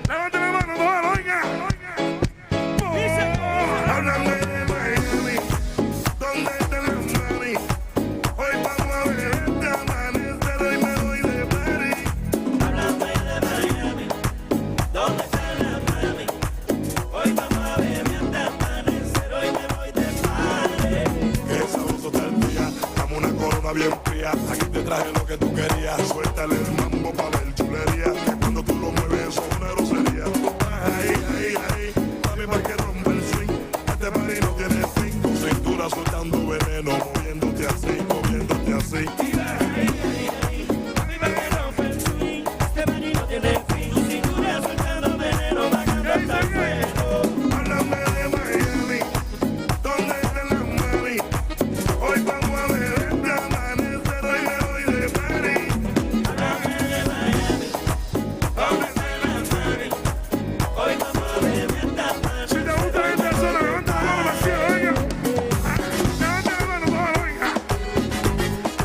[SPEAKER 16] Levante la mano, todo, oiga. Háblame de Miami, ¿dónde está la mami? Hoy vamos a ver este amanecer, hoy me voy de party.
[SPEAKER 19] Háblame de Miami, ¿dónde está la mami? Hoy vamos a ver este amanecer, hoy me voy de party.
[SPEAKER 16] Qué sabroso está el día, dame una corona bien fría. Aquí te traje lo que tú querías, suéltale el mambo pa' ver chulería. Que cuando tú lo mueves eso es una grosería. Ahí, mami, pa' que rompa el swing. Este party no tiene fin, tu cintura soltando veneno, moviéndote así.
[SPEAKER 19] Mami, pa' que rompa el swing. Este party no tiene fin, tu cintura soltando veneno, bajando hasta el suelo.
[SPEAKER 16] Háblame de Miami, ¿dónde está la mami? Hoy vamos a ver este amanecer, hoy me voy de party.
[SPEAKER 19] Háblame de Miami, ¿dónde está la mami? Hoy vamos a ver este amanecer.
[SPEAKER 16] Si te gusta esta zona, levanta la mano al cielo, oiga. Levanta la mano, todo, oiga.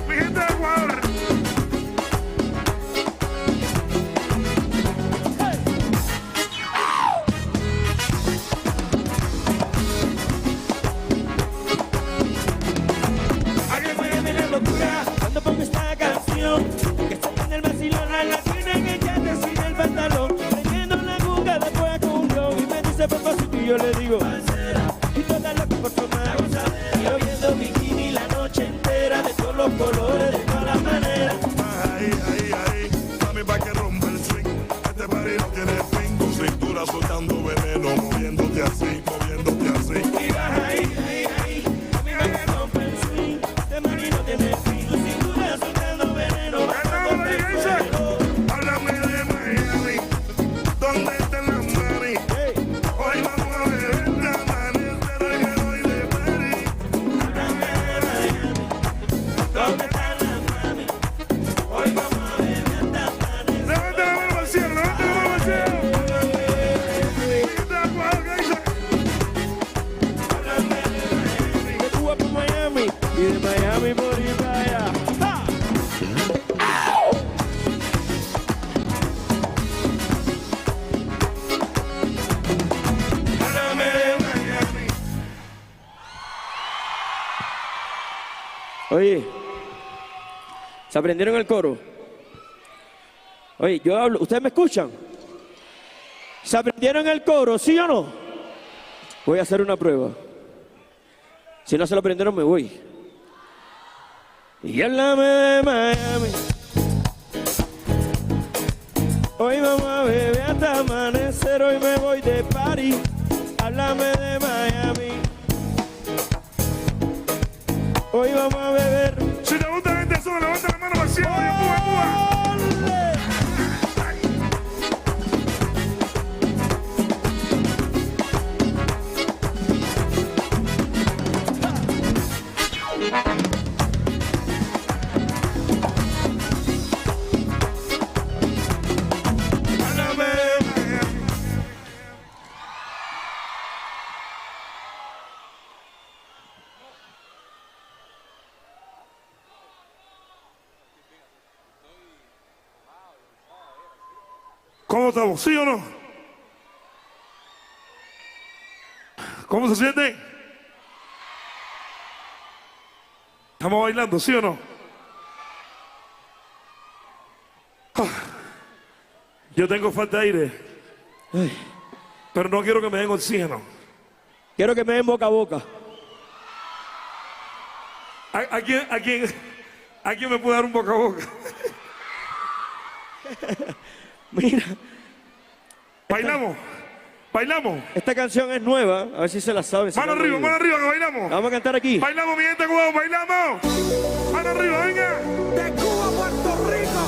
[SPEAKER 16] Mi gente de Ecuador.
[SPEAKER 19] Aquí Miami la locura cuando pongo esta canción. Que se pone el vacilón a la esquina en el yate sin el pantalón. Prendiendo la juca después con un blow. Y me dice papacito y yo le digo y toda loca por tomar y oyendo bikini la noche entera. De todos los colores, de todas las maneras.
[SPEAKER 16] Ahí, mami, pa' que rompa el swing. Este party no tiene fin, tu cintura soltando veneno, moviéndote así.
[SPEAKER 19] Y baja ahí, mami, pa' que rompa el swing. Este party no tiene fin, tu cintura soltando veneno, bajando hasta el suelo.
[SPEAKER 16] Háblame de Miami, ¿dónde está la mami? Hoy vamos a ver este amanecer, hoy me voy de party.
[SPEAKER 19] Háblame de Miami, ¿dónde está la mami? Hoy vamos a ver este amanecer.
[SPEAKER 16] Levanta la mano al cielo, levanta la mano al cielo. Mi gente de Ecuador, ¿qué dice?
[SPEAKER 19] Háblame de Miami, de Cuba por Miami y de Miami por ir para allá.
[SPEAKER 16] Háblame de Miami.
[SPEAKER 19] Oye, ¿se aprendieron el coro? Oye, yo hablo, ¿ustedes me escuchan? ¿Se aprendieron el coro, sí o no? Voy a hacer una prueba. Si no se lo aprendieron, me voy. Y háblame de Miami. Hoy vamos a beber hasta amanecer, hoy me voy de party. Háblame de Miami. Hoy vamos a beber.
[SPEAKER 16] Si te gusta este son, levanta la mano al cielo, oiga, Cuba. Háblame de Miami. ¿Cómo estamos? ¿Sí o no? ¿Cómo se siente? ¿Estamos bailando, sí o no? Yo tengo falta de aire. Ay. Pero no quiero que me den oxígeno.
[SPEAKER 19] Quiero que me den boca a boca.
[SPEAKER 16] ¿A quién me puede dar un boca a boca?
[SPEAKER 19] Mira.
[SPEAKER 16] Bailamos. Bailamos.
[SPEAKER 19] Esta canción es nueva, a ver si se la sabe.
[SPEAKER 16] Mano arriba, que bailamos.
[SPEAKER 19] Vamos a cantar aquí.
[SPEAKER 16] Bailamos, mi gente cubana, bailamos. Mano arriba, venga.
[SPEAKER 14] De Cuba a Puerto Rico.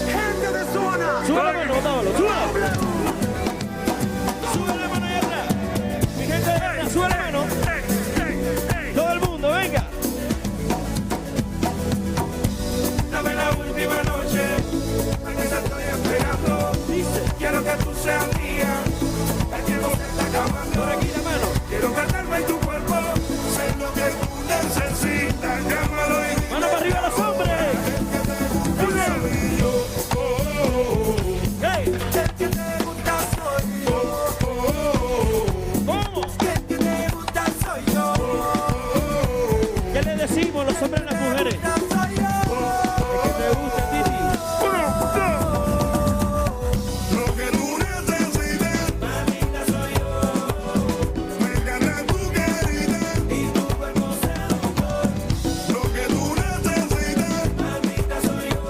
[SPEAKER 14] Gente de zona.
[SPEAKER 19] Sube la mano, Otávalo, sube. Sube la mano allá atrás. Mi gente de atrás, sube la mano. Todo el mundo, venga.
[SPEAKER 6] Dame la última noche, aquí te estoy esperando.
[SPEAKER 19] Dice,
[SPEAKER 6] quiero que tú seas mía. El tiempo se está acabando.
[SPEAKER 19] Por aquí la mano.
[SPEAKER 6] Quiero guardarme en tu cuerpo. Sé lo que tú necesitas. Llámalo y
[SPEAKER 19] mano para arriba los hombres. Hey.
[SPEAKER 6] El que te gusta soy yo.
[SPEAKER 19] ¿Cómo?
[SPEAKER 6] El que te gusta soy yo.
[SPEAKER 19] ¿Qué le decimos los hombres a las mujeres? El que te gusta, Titi.
[SPEAKER 6] Lo que tú necesitas, mamita, soy yo. Me encanta tu querida y tu cuerpo seductor. Lo que tú necesitas, mamita, soy yo.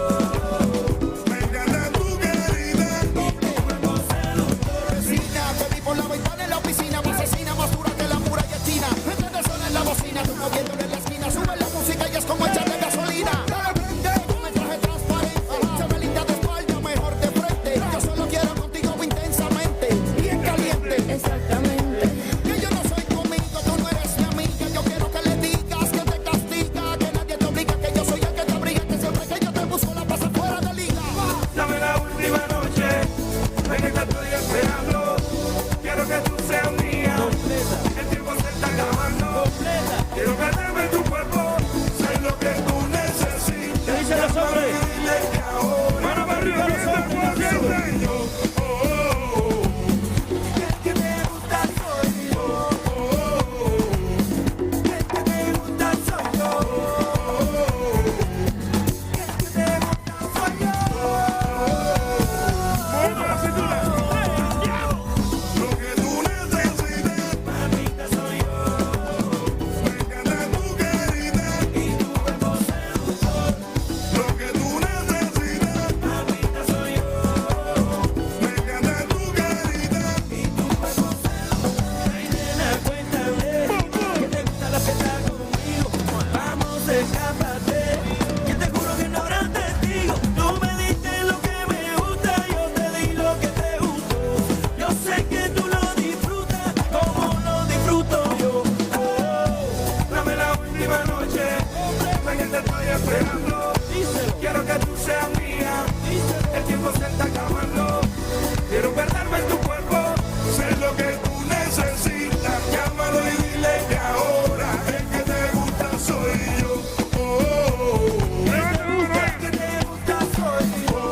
[SPEAKER 6] Me encanta tu querida y tu cuerpo seductor.
[SPEAKER 18] Vecina, te vi por la ventana en la oficina, más asesina, más dura que la muralla china. Frente de zona en la bocina, tú moviéndole en la esquina, sube la música y es como echarle gasolina. Dale frente, con el traje transparente, se me linda de espalda, mejor de frente. Yo solo quiero contigo intensamente, bien caliente.
[SPEAKER 7] Exactamente.
[SPEAKER 18] Que yo no soy tu amigo, tú no eres mi amiga. Yo quiero que le digas que te castiga, que nadie te obliga, que yo soy el que te abriga, que siempre que yo te busco la pasa fuera de liga.
[SPEAKER 6] Dame la última noche, ven que te estoy esperando. Quiero que tú seas mía. El tiempo se está acabando. Quiero guardarme en tu cuerpo. Sé lo que tú necesitas.
[SPEAKER 19] ¿Qué dicen los hombres?
[SPEAKER 6] Dile que ahora
[SPEAKER 19] Mano para arriba los hombres.
[SPEAKER 6] el que te gusta soy yo. El que te gusta soy yo. El que te gusta soy yo. Lo que tú necesitas, mamita, soy yo. Me encanta tu querida y tu cuerpo seductor. Lo que tú necesitas, mamita, soy yo. Me encanta tu querida y tu cuerpo seductor.
[SPEAKER 19] Ay, nena, cuéntame que te gusta la fiesta conmigo.
[SPEAKER 6] Vamos, escápate, que te juro que no habrá testigo. Tú me diste lo que me gusta, yo te di lo que te gustó. Yo sé que tú lo disfrutas como lo disfruto yo. Dame la última noche, ven que te estoy esperando. Quiero que tú seas mía, el tiempo se está acabando. Quiero guardarme en tu cuerpo, sé lo que tú necesitas. Llámalo y dile que ahora el que te gusta soy yo. El que te gusta soy yo.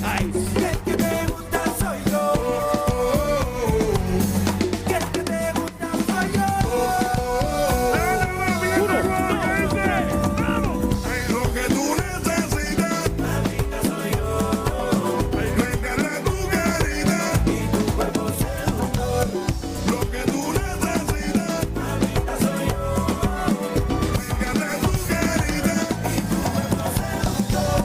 [SPEAKER 6] El que te gusta soy yo. El que te gusta soy yo. Lo que tú necesitas, mamita, soy yo. Me encanta tu querida y tu cuerpo seductor. Lo que tú necesitas, mamita, soy yo. Me encanta tu querida y tu cuerpo seductor.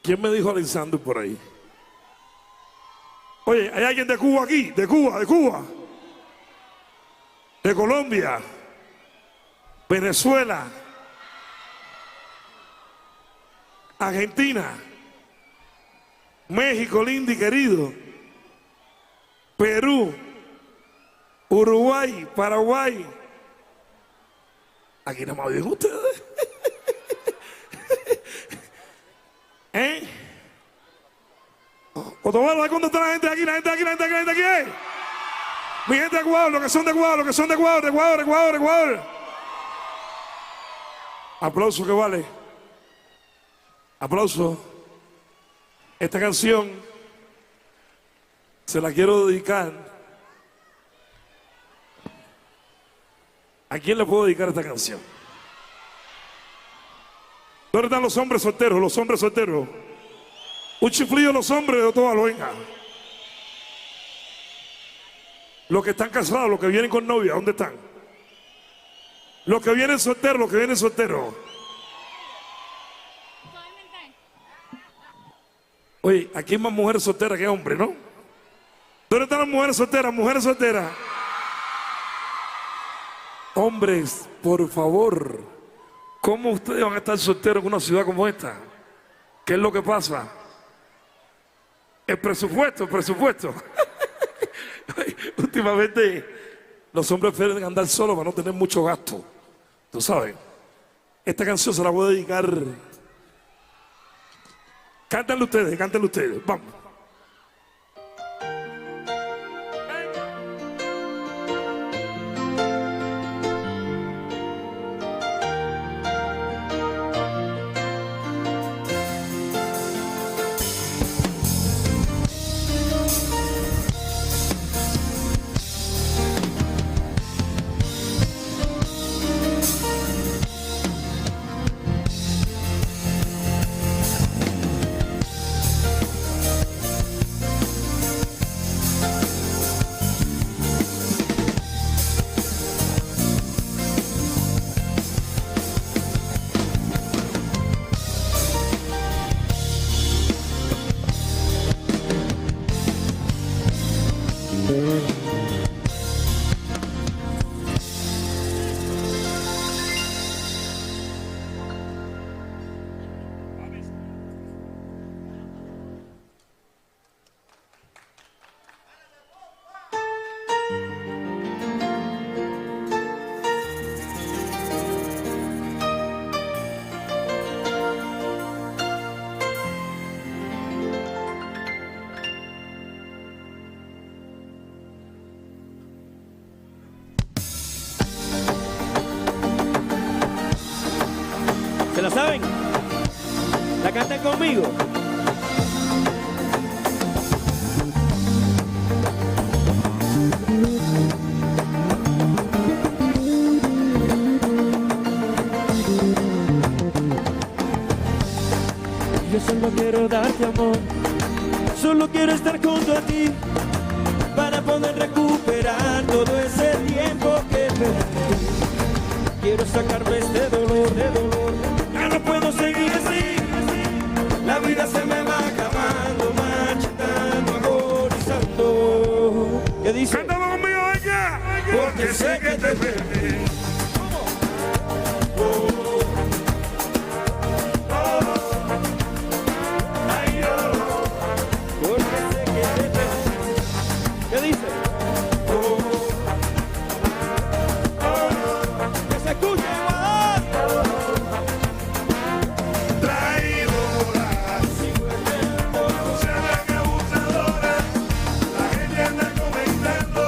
[SPEAKER 16] ¿Quién me dijo Alexander por ahí? Oye, ¿hay alguien de Cuba aquí? ¿De Cuba? ¿De Cuba? ¿De Colombia? ¿Venezuela? ¿Argentina? ¿México, lindo y querido? ¿Perú? ¿Uruguay? ¿Paraguay? Aquí no me oyen ustedes. ¿Eh? Otavalo, ¿dónde está la gente aquí? La gente aquí.
[SPEAKER 13] Mi gente de Ecuador, los que son de Ecuador, los que son de Ecuador, Ecuador. Aplauso que vale. Aplauso. Esta canción se la quiero dedicar. ¿A quién le puedo dedicar esta canción? ¿Dónde están los hombres solteros? Los hombres solteros. Un chiflido a los hombres de Otavalo, venga. Los que están casados, los que vienen con novia, ¿dónde están? Los que vienen solteros, los que vienen solteros. Oye, aquí hay más mujeres solteras que hombres, ¿no? ¿Dónde están las mujeres solteras? Mujeres solteras. Hombres, por favor, ¿cómo ustedes van a estar solteros en una ciudad como esta? ¿Qué es lo que pasa? El presupuesto. Últimamente los hombres prefieren andar solos para no tener mucho gasto. Tú sabes. Esta canción se la voy a dedicar. Cántenlo ustedes, vamos.
[SPEAKER 19] ¿Se la saben? ¿La cantan conmigo? Yo solo quiero darte amor, solo quiero estar junto a ti, para poder recuperar todo ese tiempo que perdí. Quiero sacarme este dolor, ya no puedo seguir así, la vida se me va acabando, marchitando, agonizando. ¿Qué dice?
[SPEAKER 13] ¡Cántalo conmigo, venga!
[SPEAKER 19] Porque sé que te perdí. ¿Qué dice? Que se escuche más.
[SPEAKER 16] Traidoras, se ven abusadoras, la gente anda comentando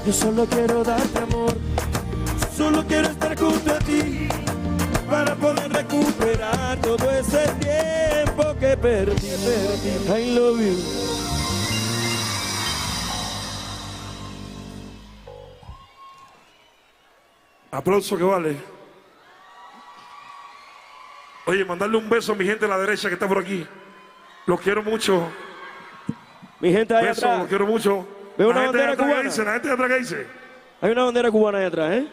[SPEAKER 19] Yo solo quiero darte amor, solo quiero estar junto a ti para poder recuperar todo ese tiempo que perdí. I love you.
[SPEAKER 13] Aplauso que vale. Oye, mandarle un beso a mi gente a la derecha que está por aquí. Los quiero mucho.
[SPEAKER 19] Mi gente ahí
[SPEAKER 13] beso,
[SPEAKER 19] atrás.
[SPEAKER 13] los quiero mucho.
[SPEAKER 19] Veo una
[SPEAKER 13] La gente de
[SPEAKER 19] bandera
[SPEAKER 13] atrás,
[SPEAKER 19] cubana.
[SPEAKER 13] ¿qué dice? La gente de atrás, ¿qué dice?
[SPEAKER 19] Hay una bandera cubana ahí atrás, ¿eh?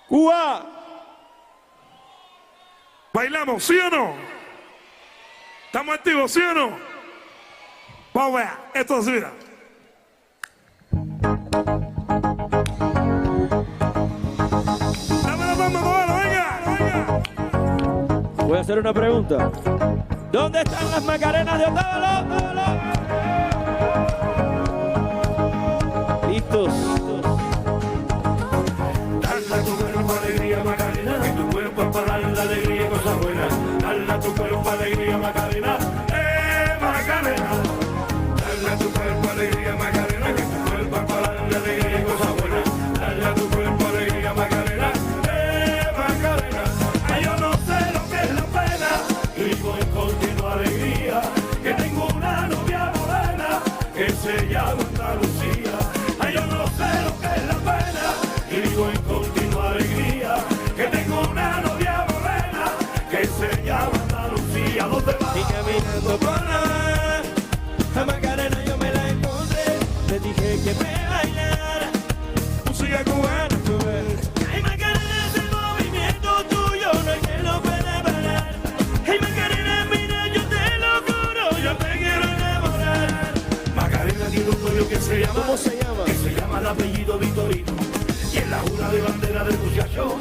[SPEAKER 19] ¡Cuba!
[SPEAKER 13] ¿Bailamos, sí o no? ¿Estamos activos, sí o no? Vamos a ver, esto es mira. Dame la mano, venga.
[SPEAKER 19] Voy a hacer una pregunta. ¿Dónde están las Macarenas de Otavalo? Listos.
[SPEAKER 16] Dale a tu cuerpo alegría, Macarena, que tu cuerpo es para dar la alegría y cosas buenas. Dale a tu cuerpo alegría, Macarena, Macarena. Dale a tu cuerpo alegría, Macarena, que tu cuerpo es para dar la alegría y cosas buenas. Dale a tu cuerpo alegría, Macarena, Macarena. Ay, yo no sé lo que es la pena, vivo en continua alegría, que tengo una novia morena que se llama Andalucía. Ay, yo no sé lo que es la pena, y vivo en continua alegría, que tengo una novia morena que se llama Andalucía. ¿Dónde va?
[SPEAKER 19] Y caminando por la Macarena yo me la encontré. Le dije que me bailara música cubana. Ay, Macarena, ese movimiento tuyo no hay que lo puede parar. Ay, Macarena, mira, yo te lo juro, yo te quiero enamorar.
[SPEAKER 16] Macarena tiene un novio que se llama,
[SPEAKER 19] ¿cómo se llama?
[SPEAKER 16] Que se llama el apellido Vitorino, y en la jura de bandera del muchacho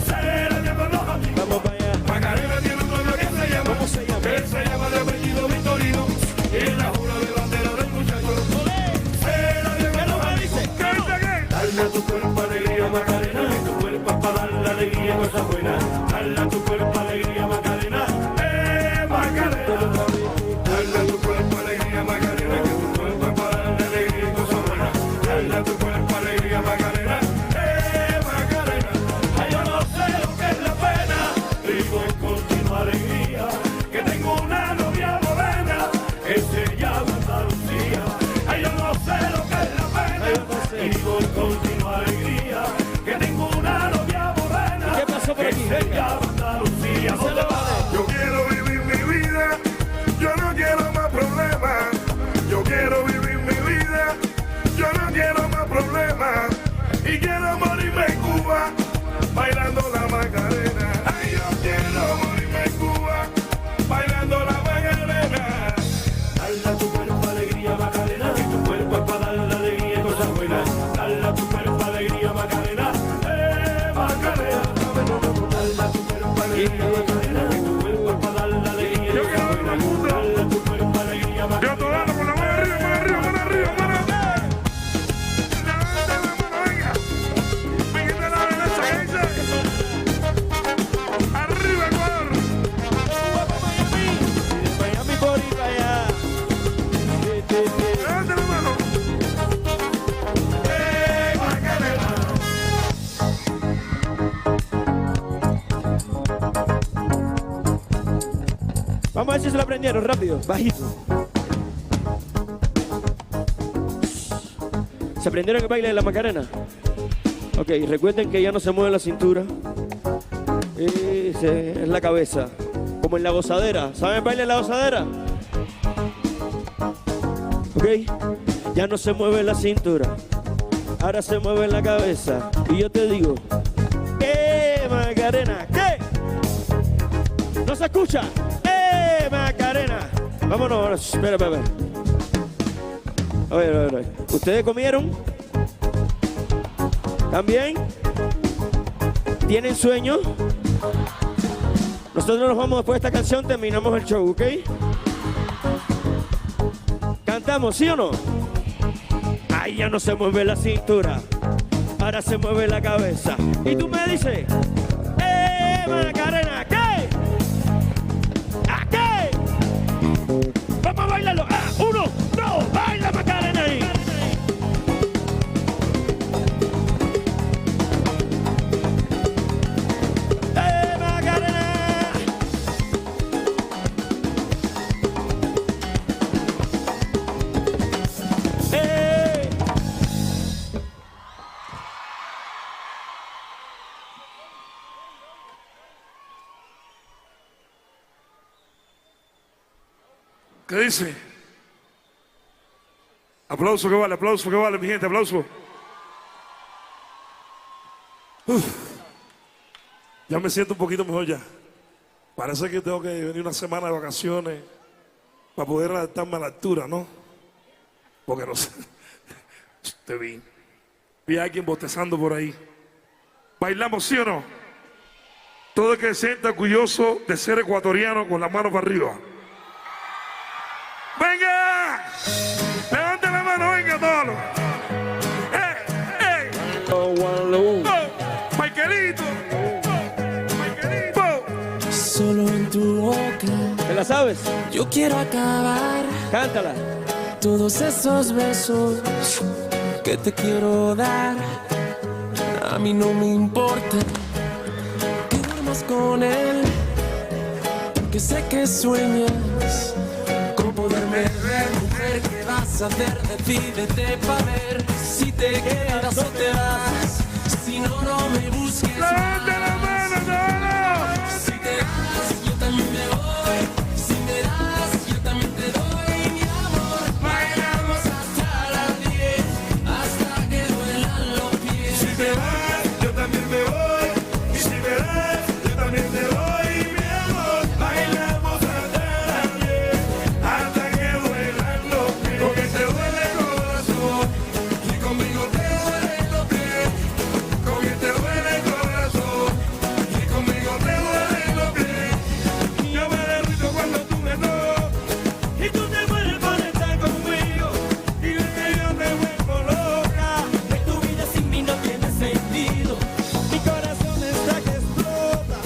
[SPEAKER 16] se la llaman los amigos.
[SPEAKER 19] Vamos para allá.
[SPEAKER 16] Macarena tiene un novio que se llama,
[SPEAKER 19] ¿cómo se llama?
[SPEAKER 16] Que se llama el apellido Vitorino, y en la jura de bandera del muchacho se la llaman los amigos. Dale a tu cuerpo alegría, Macarena, que tu cuerpo es para dar la alegría y cosas buenas. Dale a tu cuerpo alegría, Macarena, Macarena. Dale a tu cuerpo alegría, Macarena, que tu cuerpo es para dar la alegría y cosas buenas. Dale a tu cuerpo alegría, Macarena, Macarena. Ay, yo no sé lo que es la pena, vivo en continua alegría, que tengo una novia morena que se llama Andalucía. Ay, yo no sé lo que es la pena, vivo en continua alegría, que tengo una novia morena.
[SPEAKER 19] ¿Qué pasó por
[SPEAKER 16] que
[SPEAKER 19] aquí?
[SPEAKER 16] se llama Andalucía. ¿Dónde va?
[SPEAKER 6] Yo quiero vivir mi vida, yo no quiero más problemas. Yo quiero vivir mi vida, yo no quiero más problemas. Y quiero morirme en Cuba, bailando la Macarena. Ay, yo quiero morirme en Cuba, bailando la Macarena.
[SPEAKER 16] Dale a tu cuerpo alegría, Macarena, que tu cuerpo es para dar la alegría y cosas buenas. Dale a tu cuerpo alegría, Macarena, Macarena. Dale a tu cuerpo alegría, Macarena, que tu cuerpo es para dar la alegría y cosas buenas. Dale a tu cuerpo alegría, Macarena.
[SPEAKER 6] Yo todavía con la mano arriba, mano arriba, mano arriba, mano arriba. Levanta la mano, venga. Venga, la derecha, ¿qué dice? Arriba, Ecuador.
[SPEAKER 19] Miami por ir para allá.
[SPEAKER 6] Levanta la mano.
[SPEAKER 16] Macarena.
[SPEAKER 19] Vamos a ver si se lo aprendieron rápido, bajito. ¿Se aprendieron el baile de la Macarena? Ok, recuerden que ya no se mueve la cintura. Es la cabeza. Como en la gozadera. ¿Saben el baile de la gozadera? Ok, ya no se mueve la cintura. Ahora se mueve la cabeza. Y yo te digo, Macarena, ¿qué? ¿No se escucha? Macarena. Vámonos, espera. A ver. ¿Ustedes comieron? ¿También? ¿Tienen sueño? Nosotros nos vamos después de esta canción, terminamos el show, ¿ok? ¿Cantamos, sí o no? Ahí ya no se mueve la cintura, ahora se mueve la cabeza. Y tú me dices, Macarena, ¿qué? ¿A qué? Vamos a bailarlo. 1, 2, baila Macarena ahí.
[SPEAKER 13] ¿Qué dice? Aplauso que vale, mi gente, aplauso. Ya me siento un poquito mejor ya. Parece que tengo que venir una semana de vacaciones para poder adaptarme a la altura, ¿no? Porque no sé. Te vi a alguien bostezando por ahí. ¿Bailamos, sí o no? Todo el que se sienta orgulloso de ser ecuatoriano con la mano para arriba. ¡Venga! ¡Levanten la mano, venga, todos! ¡Eh! ¡Michaelito!
[SPEAKER 19] Solo en tu boca.
[SPEAKER 2] ¿Te la sabes?
[SPEAKER 19] Yo quiero acabar.
[SPEAKER 2] Cántala.
[SPEAKER 19] Todos esos besos que te quiero dar. A mí no me importa que duermas con él, porque sé que sueñas con poderme ver. Mujer, ¿qué vas a hacer? Decídete pa' ver si te quedas o te vas. Si no, no me busques más.
[SPEAKER 13] la mano, no!
[SPEAKER 19] Si te das, yo también me voy. Si me das, yo también te doy mi amor. Bailamos hasta las 10, hasta que duelan los pies.
[SPEAKER 16] Si te vas, yo también me voy. Y si me das, yo también te doy mi amor. Bailamos hasta las 10, hasta que duelan los pies. Porque te duele el corazón y conmigo te duelen los pies. Con él te duele el corazón y conmigo te duelen los pies. Yo me derrito cuando tú me tocas y tú te mueres por estar conmigo. Dile que yo te vuelvo loca,
[SPEAKER 19] Que tu vida sin mí no tiene sentido.
[SPEAKER 16] mi corazón está que explota.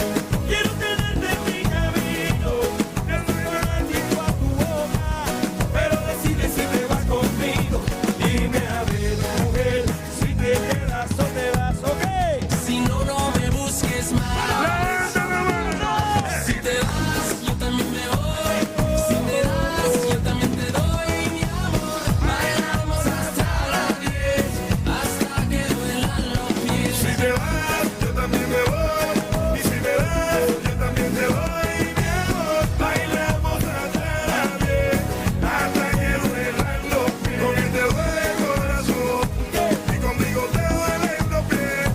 [SPEAKER 16] Quiero tenerte en mi camino, yo soy fanático a tu boca.
[SPEAKER 19] Pero decide si te vas conmigo.
[SPEAKER 16] Dime a ver, mujer, si te quedas o te vas, ¿ok?
[SPEAKER 19] Si no, no me busques más. Si te das, yo también me voy. Si me das, yo también te doy mi amor. Bailamos hasta las 10, hasta que duelan los pies.
[SPEAKER 16] Si te vas, yo también me voy. Y si me das, yo también te doy mi amor. Bailamos hasta las 10, hasta que duelan los pies. Con él te duele el corazón y conmigo te duelen los pies.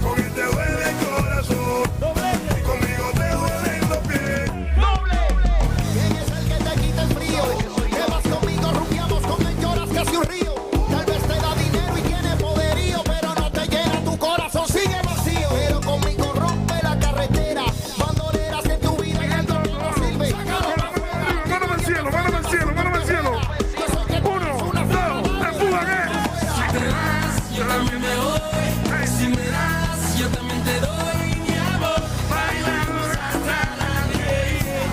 [SPEAKER 16] Con él te duele el corazón y conmigo te duelen los pies.
[SPEAKER 5] ¿Quién es el que te quita el frío? Te vas conmigo, rumbiamos con él, lloras casi un río. Tal vez te da dinero y tiene poderío, pero no te llena tu corazón, sigue vacío. Pero conmigo rompe la carretera, bandoleras en tu vida y el dolor no sirve.
[SPEAKER 13] ¡Mándame al cielo, mándame al cielo, mándame al cielo! ¡Uno, dos, empuja,
[SPEAKER 19] Si te das, yo también me voy. Si me das, yo también te doy mi amor. Bailamos hasta las 10,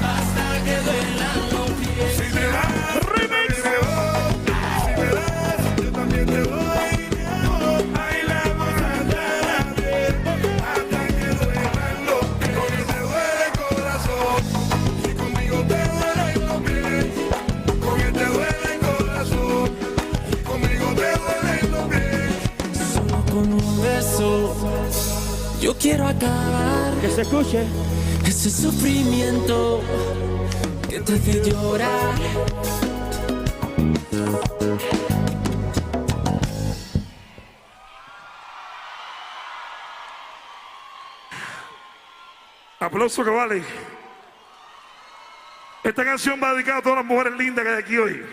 [SPEAKER 19] hasta que duelan los pies.
[SPEAKER 16] Si te vas, yo también me voy. Si me das, yo también te doy mi amor. Bailamos hasta las 10, hasta que duelan los pies. Con él te duele el corazón y conmigo te duelen los pies. Con él te duele el corazón y conmigo te duelen los pies.
[SPEAKER 19] Solo con un beso yo quiero acabar.
[SPEAKER 2] Que se escuche.
[SPEAKER 19] Ese sufrimiento que te hace llorar.
[SPEAKER 13] Aplauso que vale. Esta canción va dedicada a todas las mujeres lindas que hay aquí hoy.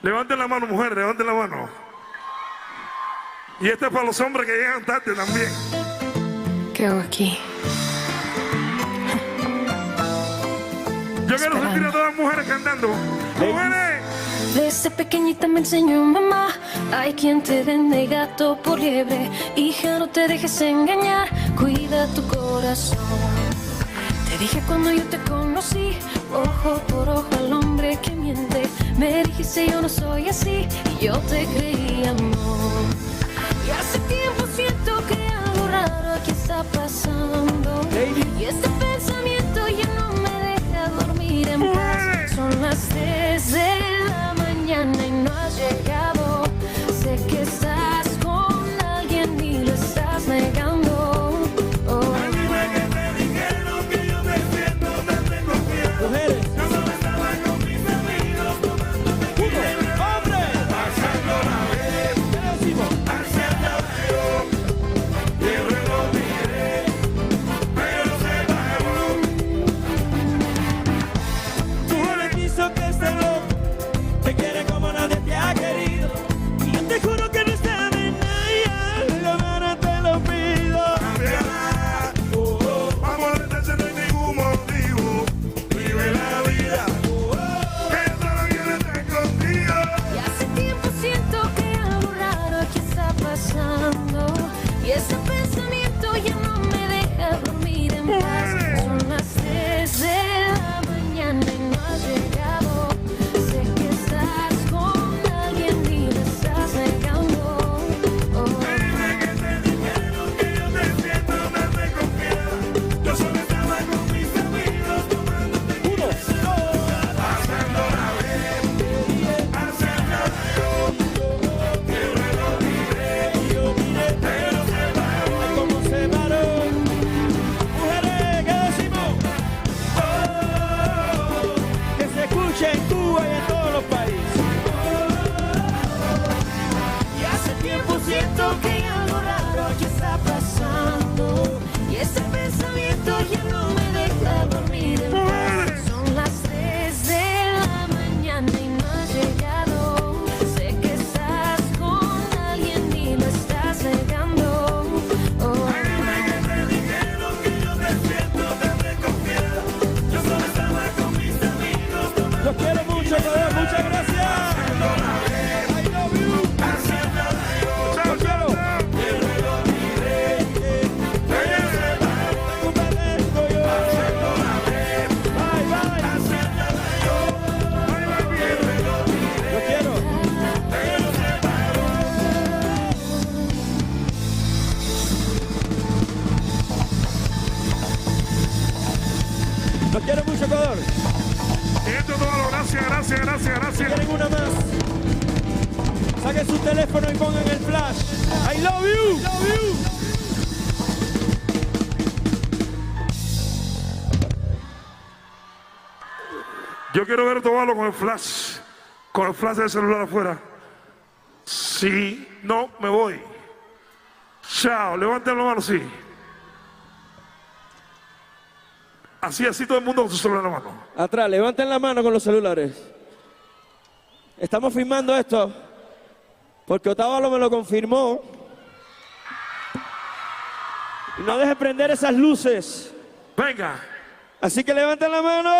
[SPEAKER 13] Levanten la mano, mujeres, levanten la mano. Y este es para los hombres que llegan tarde también.
[SPEAKER 10] ¿Qué hago aquí?
[SPEAKER 13] Yo quiero sentir a todas las mujeres cantando. ¡Mujeres!
[SPEAKER 7] Desde pequeñita me enseñó mamá, hay quien te vende gato por liebre. Hija, no te dejes engañar, cuida tu corazón. Te dije cuando yo te conocí, ojo por ojo al hombre que miente. Me dijiste yo no soy así, y yo te creí, amor. Y hace tiempo siento que algo raro aquí está pasando. Y este pensamiento ya no me deja dormir en paz. Son las 3 de la mañana y no has llegado. Sé que estás con alguien y lo estás negando. Oh.
[SPEAKER 16] Dime que te dijeron que yo me siento tan desconfiado.
[SPEAKER 19] su teléfono y pongan el flash. I love you.
[SPEAKER 13] Yo quiero ver a Otavalo con el flash del celular afuera. Si no, me voy. Chao, levanten la mano, sí. Así todo el mundo con su celular en la mano.
[SPEAKER 19] Atrás, levanten la mano con los celulares. Estamos filmando esto porque Otavalo me lo confirmó. Y no deje prender esas luces.
[SPEAKER 13] Venga.
[SPEAKER 19] Así que levanten la mano.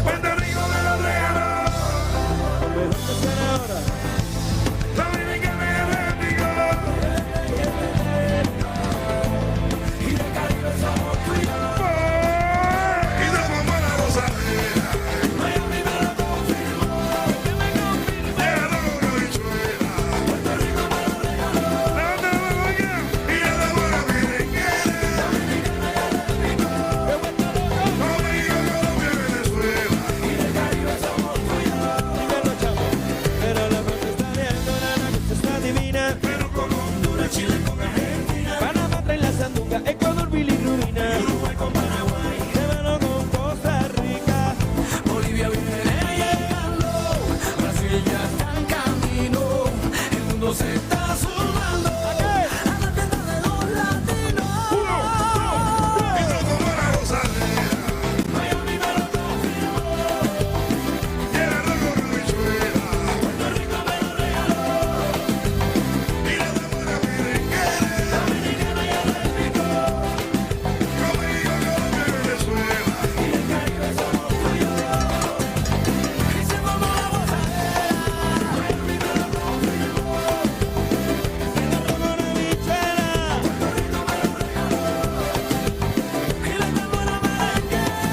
[SPEAKER 16] Puerto Rico me lo regaló. Dominicana me replicó. Y de Caribe somos tú y yo. Y de Pombo la gozadera. Miami me lo confirmó. Llega loco con bichuela. Puerto Rico me lo regaló. Levanta la mano acá. Y de la buena merenguera. Dominicana ya replicó. Conmigo Colombia y Venezuela. Y de Caribe somos tú y yo.
[SPEAKER 19] Díganlo, chavo. Pero la cosa está viendo, la cosa está divina.
[SPEAKER 16] Pero con Honduras, Chile con Argentina.
[SPEAKER 19] Panamá trae la sandunga, Ecuador, bilirrubina.
[SPEAKER 16] Uruguay con Paraguay.
[SPEAKER 19] Llévalo con Costa Rica.
[SPEAKER 16] Bolivia viene llegando. Brasil ya está en camino. El mundo se está sumando a la fiesta de los latinos. Y no como la gozadera. Miami me lo confirmó. Llega loco con bichuela. Puerto Rico me lo regaló. Y la de buena merenguera. Dominicana ya replicó. Conmigo Colombia y Venezuela. Y del Caribe somos tú y yo. Y se formó la gozadera. Miami me lo confirmó.
[SPEAKER 19] Ramona Bichuela.
[SPEAKER 16] Puerto Rico me lo regaló. Y la de buena merenguera.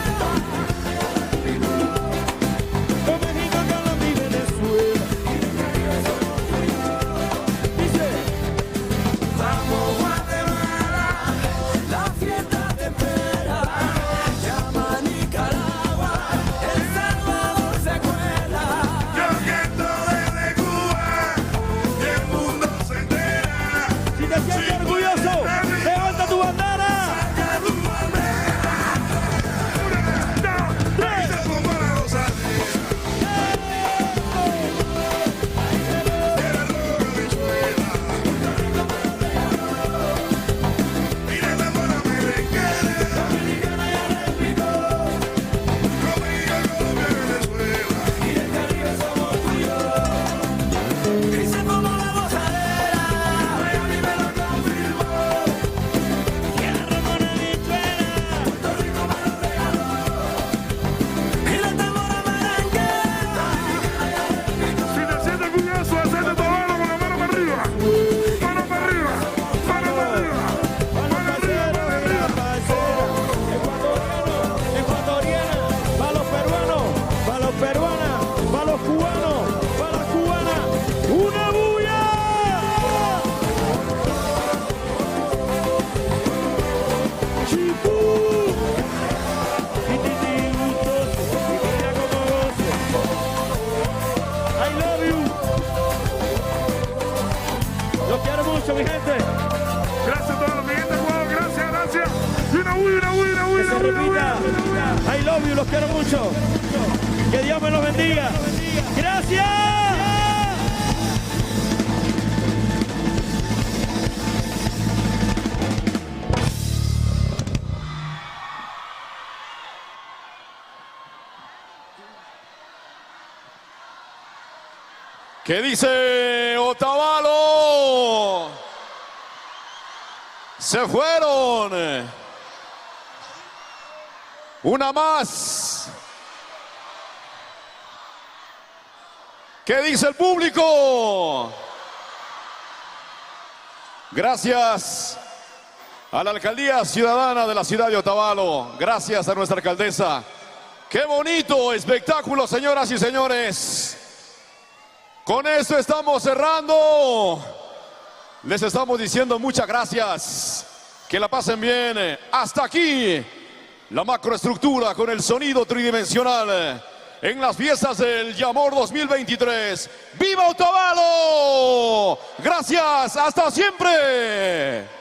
[SPEAKER 19] Con México, Colombia y Venezuela.
[SPEAKER 16] Y del Caribe somos tú y yo.
[SPEAKER 19] Dice.
[SPEAKER 16] Vamos Guatemala, la fiesta te espera. Llama a Nicaragua, El Salvador se cuela. Yo que estoy desde Cuba, y el mundo se entera.
[SPEAKER 19] Si te sientes orgulloso, levanta tu bandera.
[SPEAKER 16] Saca tu bandera. Una, dos, tres. Y se formó la gozadera. Era loco con bichuela. Puerto Rico me lo regaló. Y la de buena merenguera. Dominicana ya replicó. Conmigo Colombia y Venezuela. Y del Caribe somos tú y yo. Y se formó la gozadera. Miami me lo confirmó.
[SPEAKER 19] Ramona Bichuela.
[SPEAKER 16] Puerto Rico me lo regaló. Y la de buena merenguera.
[SPEAKER 13] Si te sientes orgulloso, hacete Otavalo con la mano para arriba. Mano para arriba. Mano para arriba. Mano arriba, mano arriba.
[SPEAKER 19] Ecuatoriana, para los peruanos, para los peruanas, para los cubanos, para las cubanas. ¡Una bulla! ¡Chipú! Tititi gustoso, y mira cómo gozo. I love you. Los quiero mucho, mi gente.
[SPEAKER 13] Gracias a todos los clientes, Ecuador. Gracias. Y una
[SPEAKER 19] Que se repita. I love you, los quiero mucho. Que Dios me los bendiga. Gracias.
[SPEAKER 4] ¿Qué dice Otavalo? Se fueron. Una más. ¿Qué dice el público? Gracias a la Alcaldía Ciudadana de la ciudad de Otavalo. Gracias a nuestra alcaldesa. ¡Qué bonito espectáculo, señoras y señores! Con esto estamos cerrando. Les estamos diciendo muchas gracias. Que la pasen bien. Hasta aquí la macroestructura con el sonido tridimensional en las fiestas del Yamor 2023. ¡Viva Otavalo! Gracias, hasta siempre.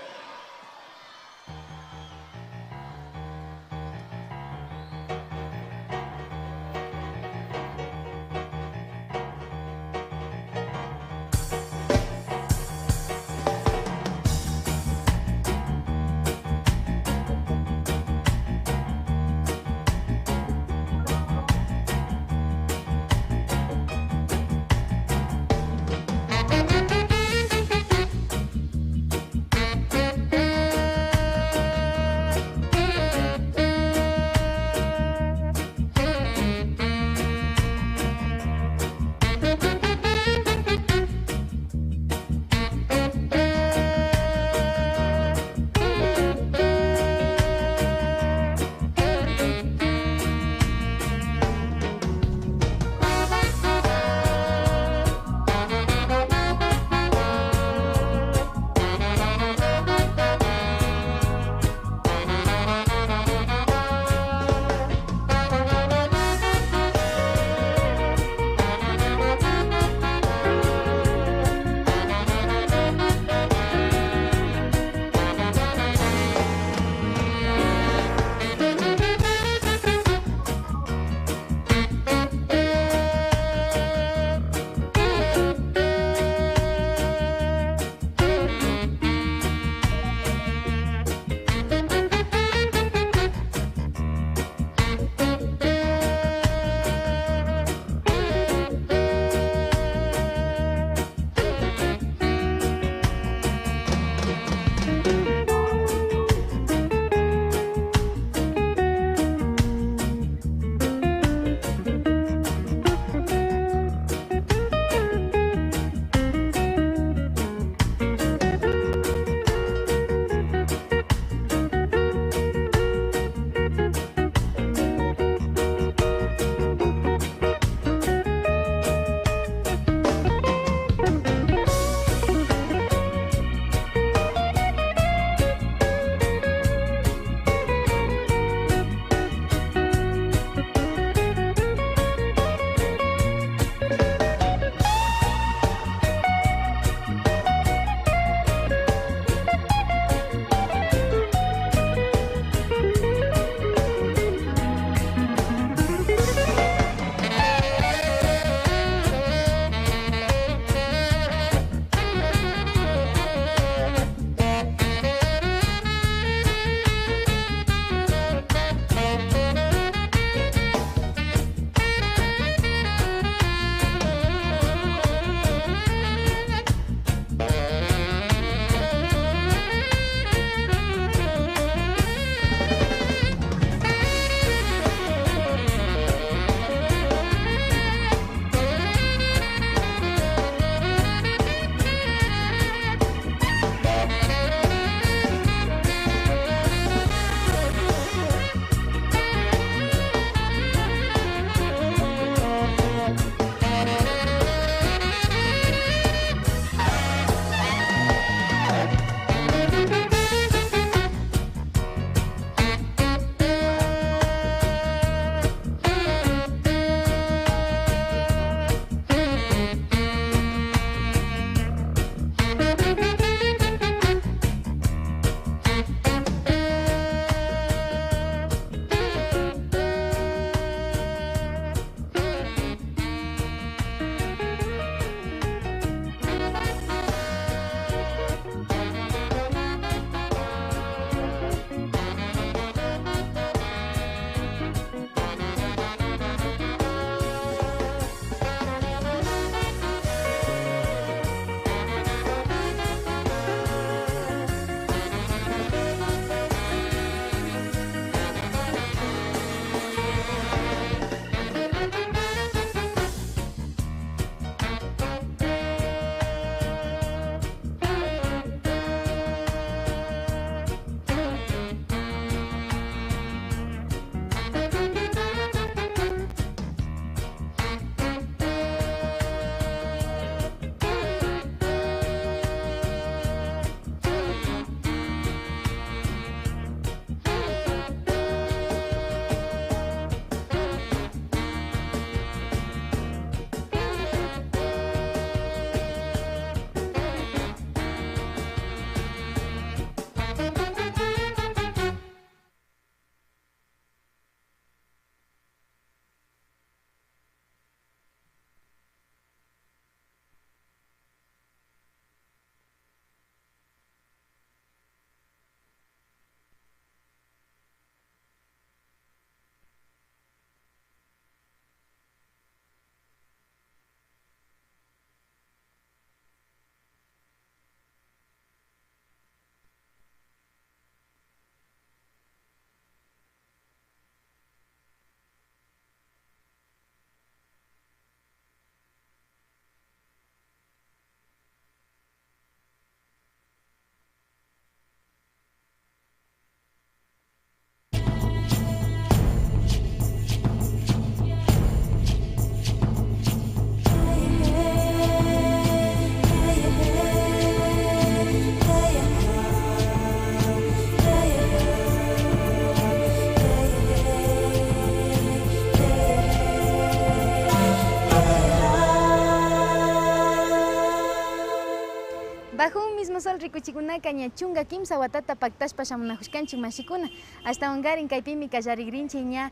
[SPEAKER 20] Igual rikuchikunaka ña chunga kimsa watata paktashpa shamunajushkanchik mashikuna. Ashtawankarin kaypimi kallarikrinchik ña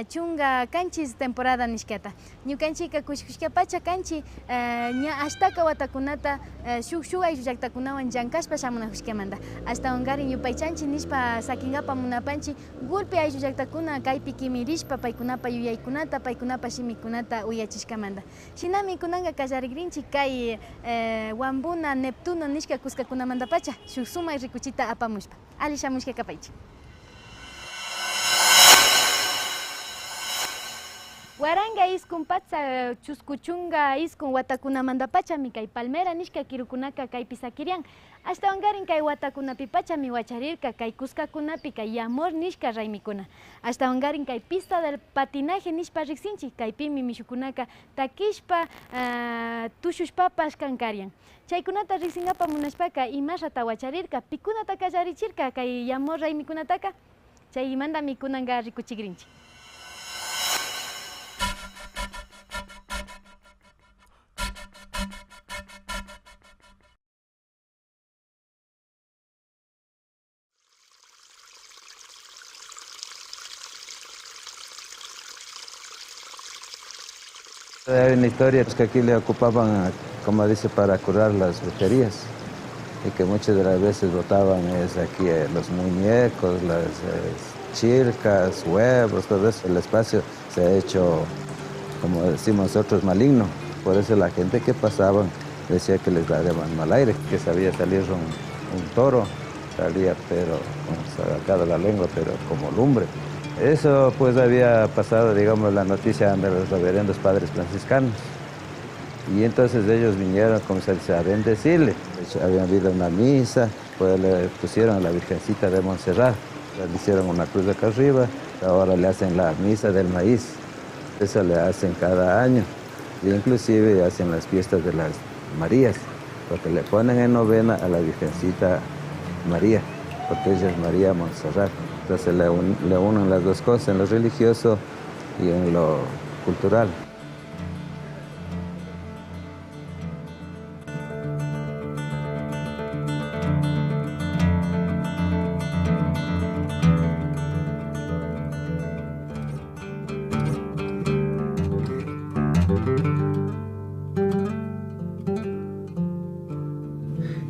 [SPEAKER 20] chunga kanchis temporada nishkata. Ñukanchika kushkushkapacha kanchik ña ashtaka watakunata shuk ayllu llaktakunawan llankashpa shamunajushkamanta. Ashtawankarin yupaychanchik nishpa sakinkapa munapanchik gulpi ayllu llaktakuna kaypi kimirishpa paykunapa yuyaykunata, paykunapa shimikunata uyachishkamanta. Shinami kunanka kallarikrinchik kay Wambuna Neptuno nishka kuskakunamanta pacha shuk sumay rikuchita apamushpa. Ali shamushka kapaychik. Waranga iskun patsa chuskuchunga iskun watakunamanta pachami kay palmera nishka kirukunaka kaypi sakirian. Ashtawankarin kay watakunapi pachami wacharirka kay kuskakunapi kay yamor nishka raymikuna. Ashtawankarin kay pista del patinaje nishpa riksinchik kaypimi mishukunaka takishpa tushushpapas kankarian. Chaykunata riksinapa munashpaka imasrata wacharirka pikunata kallarichirka kay yamor raymikunataka chaymanta mikunanka rikuchikrinchik.
[SPEAKER 21] Hay una historia que aquí le ocupaban, como dice, para curar las brujerías y que muchas de las veces botaban aquí los muñecos, las chilcas, huevos, todo eso. El espacio se ha hecho, como decimos nosotros, maligno. Por eso la gente que pasaban decía que les daban mal aire, que sabía salir un toro, salía pero sacado la lengua, pero como lumbre. Eso pues había pasado, digamos, la noticia de los reverendos padres franciscanos. Y entonces ellos vinieron, como se dice, a bendecirle. Había habido una misa, pues le pusieron a la Virgencita de Montserrat. Le hicieron una cruz acá arriba, ahora le hacen la misa del maíz. Eso le hacen cada año. E inclusive hacen las fiestas de las Marías, porque le ponen en novena a la Virgencita María, porque ella es María Montserrat. Entonces le unen las dos cosas, en lo religioso y en lo cultural.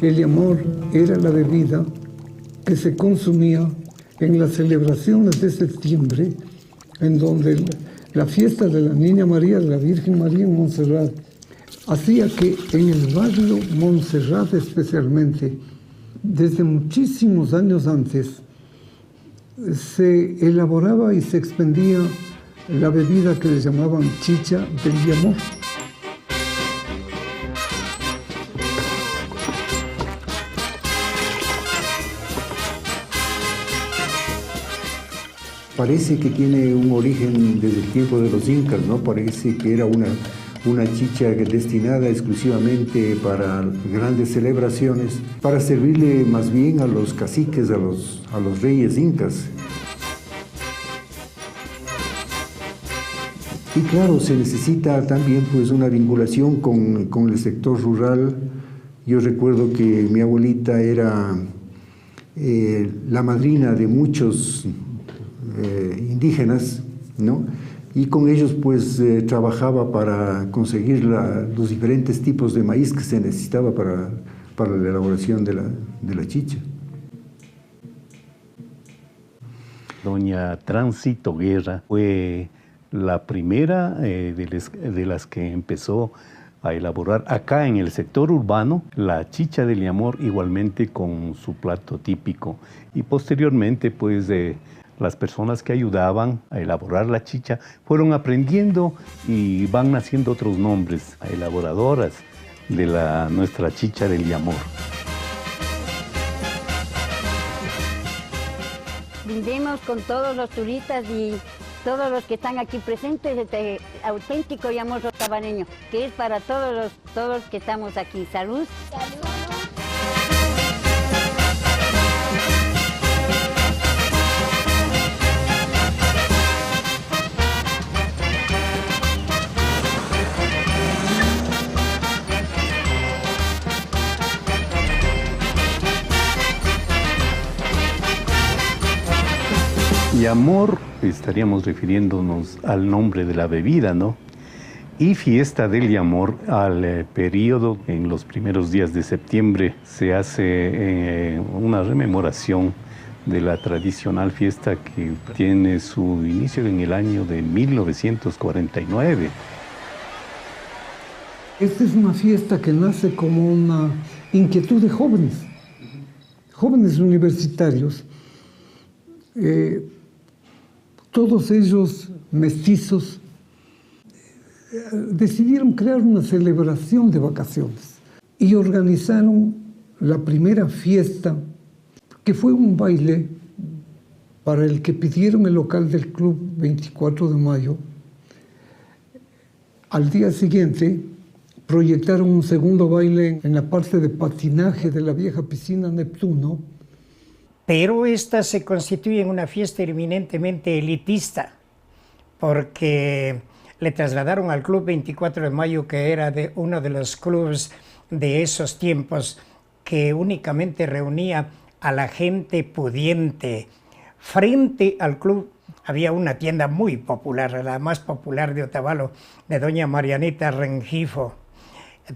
[SPEAKER 22] El amor era la bebida que se consumía en las celebraciones de septiembre, en donde la fiesta de la Niña María, de la Virgen María en Montserrat, hacía que en el barrio Montserrat especialmente, desde muchísimos años antes, se elaboraba y se expendía la bebida que le llamaban chicha del amor.
[SPEAKER 23] Parece que tiene un origen desde el tiempo de los incas, ¿no? Parece que era una chicha destinada exclusivamente para grandes celebraciones, para servirle más bien a los caciques, a los reyes incas. Y claro, se necesita también pues una vinculación con el sector rural. Yo recuerdo que mi abuelita era la madrina de muchos indígenas, ¿no? Y con ellos pues trabajaba para conseguir los diferentes tipos de maíz que se necesitaba para la elaboración de la chicha.
[SPEAKER 24] Doña Tránsito Guerra fue la primera de las que empezó a elaborar acá en el sector urbano la chicha del amor, igualmente con su plato típico. Y posteriormente pues las personas que ayudaban a elaborar la chicha fueron aprendiendo y van naciendo otros nombres, elaboradoras de nuestra chicha del amor.
[SPEAKER 11] Brindemos con todos los turistas y todos los que están aquí presentes este auténtico amor otavareño, que es para todos que estamos aquí. ¡Salud! ¡Salud!
[SPEAKER 24] Y amor, estaríamos refiriéndonos al nombre de la bebida, ¿no? Y fiesta del Yamor, al periodo, en los primeros días de septiembre, se hace una rememoración de la tradicional fiesta que tiene su inicio en el año de 1949.
[SPEAKER 22] Esta es una fiesta que nace como una inquietud de jóvenes universitarios. Todos ellos mestizos decidieron crear una celebración de vacaciones y organizaron la primera fiesta, que fue un baile para el que pidieron el local del club 24 de mayo. Al día siguiente proyectaron un segundo baile en la parte de patinaje de la vieja piscina Neptuno.
[SPEAKER 1] Pero esta se constituye en una fiesta eminentemente elitista, porque le trasladaron al Club 24 de Mayo, que era uno de los clubes de esos tiempos, que únicamente reunía a la gente pudiente. Frente al club había una tienda muy popular, la más popular de Otavalo, de doña Marianita Rengifo.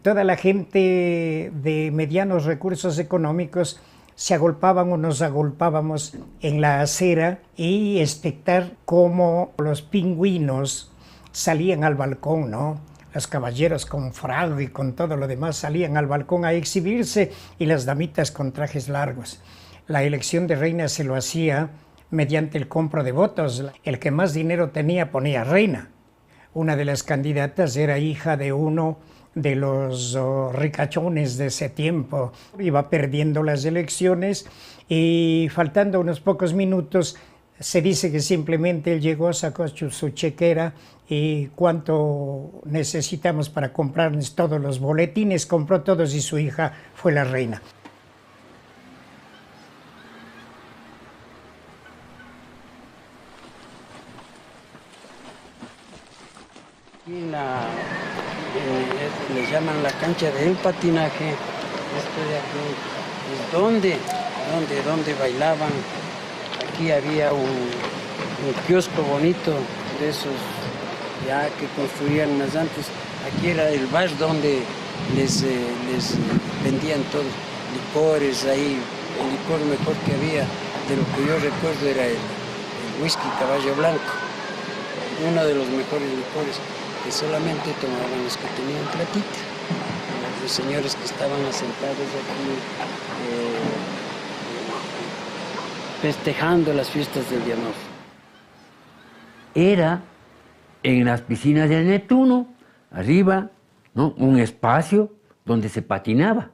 [SPEAKER 1] Toda la gente de medianos recursos económicos se agolpaban o nos agolpábamos en la acera y espectar cómo los pingüinos salían al balcón, ¿no? Los caballeros con frac y con todo lo demás salían al balcón a exhibirse, y las damitas con trajes largos. La elección de reina se lo hacía mediante el compro de votos. El que más dinero tenía ponía reina. Una de las candidatas era hija de uno de los ricachones de ese tiempo. Iba perdiendo las elecciones y faltando unos pocos minutos se dice que simplemente él llegó, sacó su chequera y cuánto necesitamos para comprarnos todos los boletines, compró todos y su hija fue la reina.
[SPEAKER 3] Le llaman la cancha del patinaje. Esto de aquí es donde bailaban. Aquí había un kiosco bonito de esos ya que construían más antes. Aquí era el bar donde les vendían todos licores ahí. El licor mejor que había, de lo que yo recuerdo, era el whisky Caballo Blanco. Uno de los mejores licores que solamente tomaban los que tenían platita. Los señores que estaban asentados aquí festejando las fiestas del Yamor.
[SPEAKER 8] Era en las piscinas del Neptuno, arriba, ¿no?, un espacio donde se patinaba.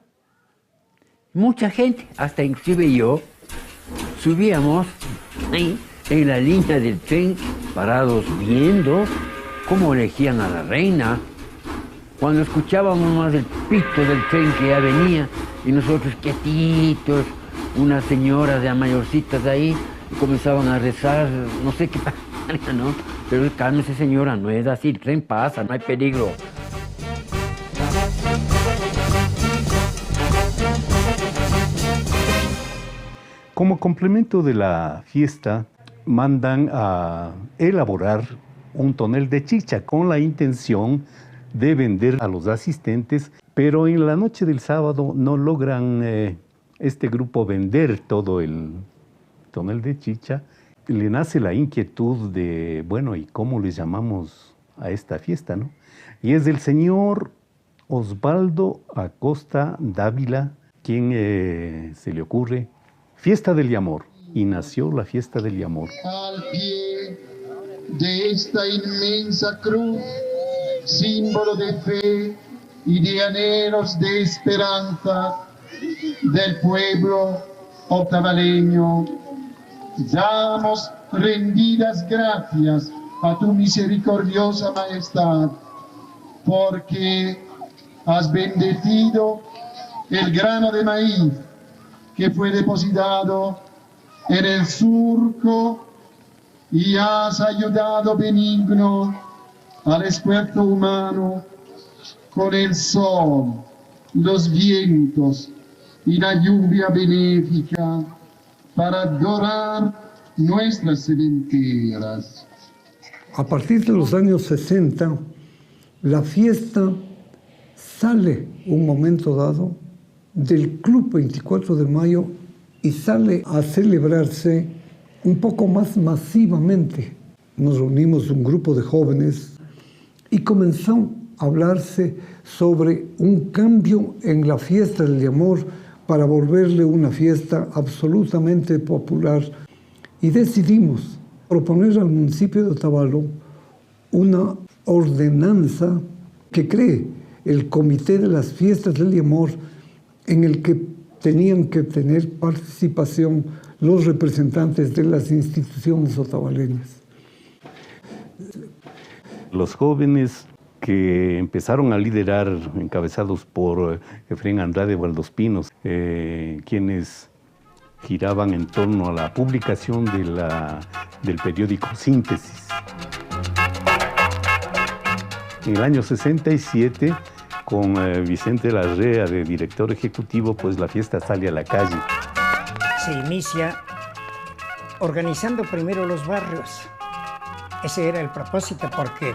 [SPEAKER 8] Mucha gente, hasta inclusive yo, subíamos ahí en la línea del tren, parados viendo cómo elegían a la reina. Cuando escuchábamos más el pito del tren que ya venía, y nosotros quietitos, unas señoras ya mayorcitas ahí, y comenzaban a rezar, no sé qué pasaría, ¿no? Pero cálmese, señora, no es así, el tren pasa, no hay peligro.
[SPEAKER 24] Como complemento de la fiesta, mandan a elaborar un tonel de chicha con la intención de vender a los asistentes, pero en la noche del sábado no logran este grupo vender todo el tonel de chicha. Le nace la inquietud de, bueno, ¿y cómo le llamamos a esta fiesta, no? Y es del señor Osvaldo Acosta Dávila quien se le ocurre Fiesta del Yamor, y nació la Fiesta del Yamor.
[SPEAKER 9] Al pie de esta inmensa cruz, símbolo de fe y de anhelos de esperanza del pueblo otavaleño, damos rendidas gracias a tu misericordiosa majestad, porque has bendecido el grano de maíz que fue depositado en el surco y has ayudado benigno al esfuerzo humano con el sol, los vientos y la lluvia benéfica para dorar nuestras cementeras.
[SPEAKER 22] A partir de los años 60, la fiesta sale un momento dado del Club 24 de Mayo y sale a celebrarse un poco más masivamente. Nos reunimos un grupo de jóvenes y comenzó a hablarse sobre un cambio en la fiesta del Yamor para volverle una fiesta absolutamente popular. Y decidimos proponer al municipio de Otavalo una ordenanza que cree el Comité de las Fiestas del Yamor, en el que tenían que tener participación los representantes de las instituciones otavaleñas.
[SPEAKER 24] Los jóvenes que empezaron a liderar, encabezados por Efraín Andrade Valdospinos, quienes giraban en torno a la publicación del periódico Síntesis. En el año 67, con Vicente Larrea de director ejecutivo, pues la fiesta sale a la calle.
[SPEAKER 1] Se inicia organizando primero los barrios. Ese era el propósito, porque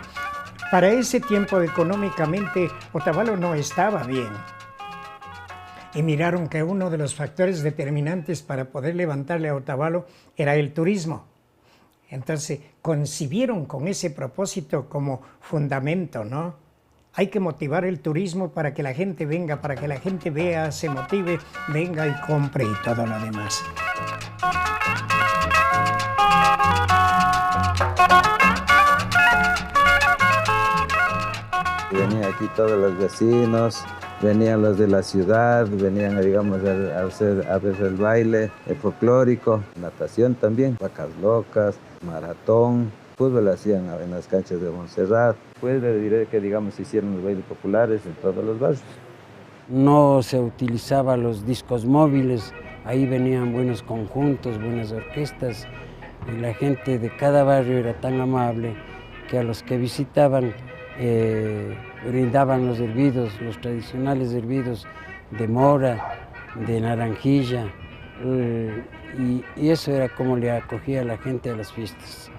[SPEAKER 1] para ese tiempo económicamente Otavalo no estaba bien. Y miraron que uno de los factores determinantes para poder levantarle a Otavalo era el turismo. Entonces concibieron con ese propósito como fundamento, ¿no? Hay que motivar el turismo para que la gente venga, para que la gente vea, se motive, venga y compre y todo lo demás.
[SPEAKER 21] Venían aquí todos los vecinos, venían los de la ciudad, venían, digamos, a ver el baile, el folclórico, natación también, vacas locas, maratón, fútbol hacían en las canchas de Montserrat. Pues le diré que, digamos, se hicieron los bailes populares en todos los barrios.
[SPEAKER 3] No se utilizaban los discos móviles, ahí venían buenos conjuntos, buenas orquestas, y la gente de cada barrio era tan amable que a los que visitaban brindaban los hervidos, los tradicionales hervidos de mora, de naranjilla, y eso era como le acogía a la gente a las fiestas.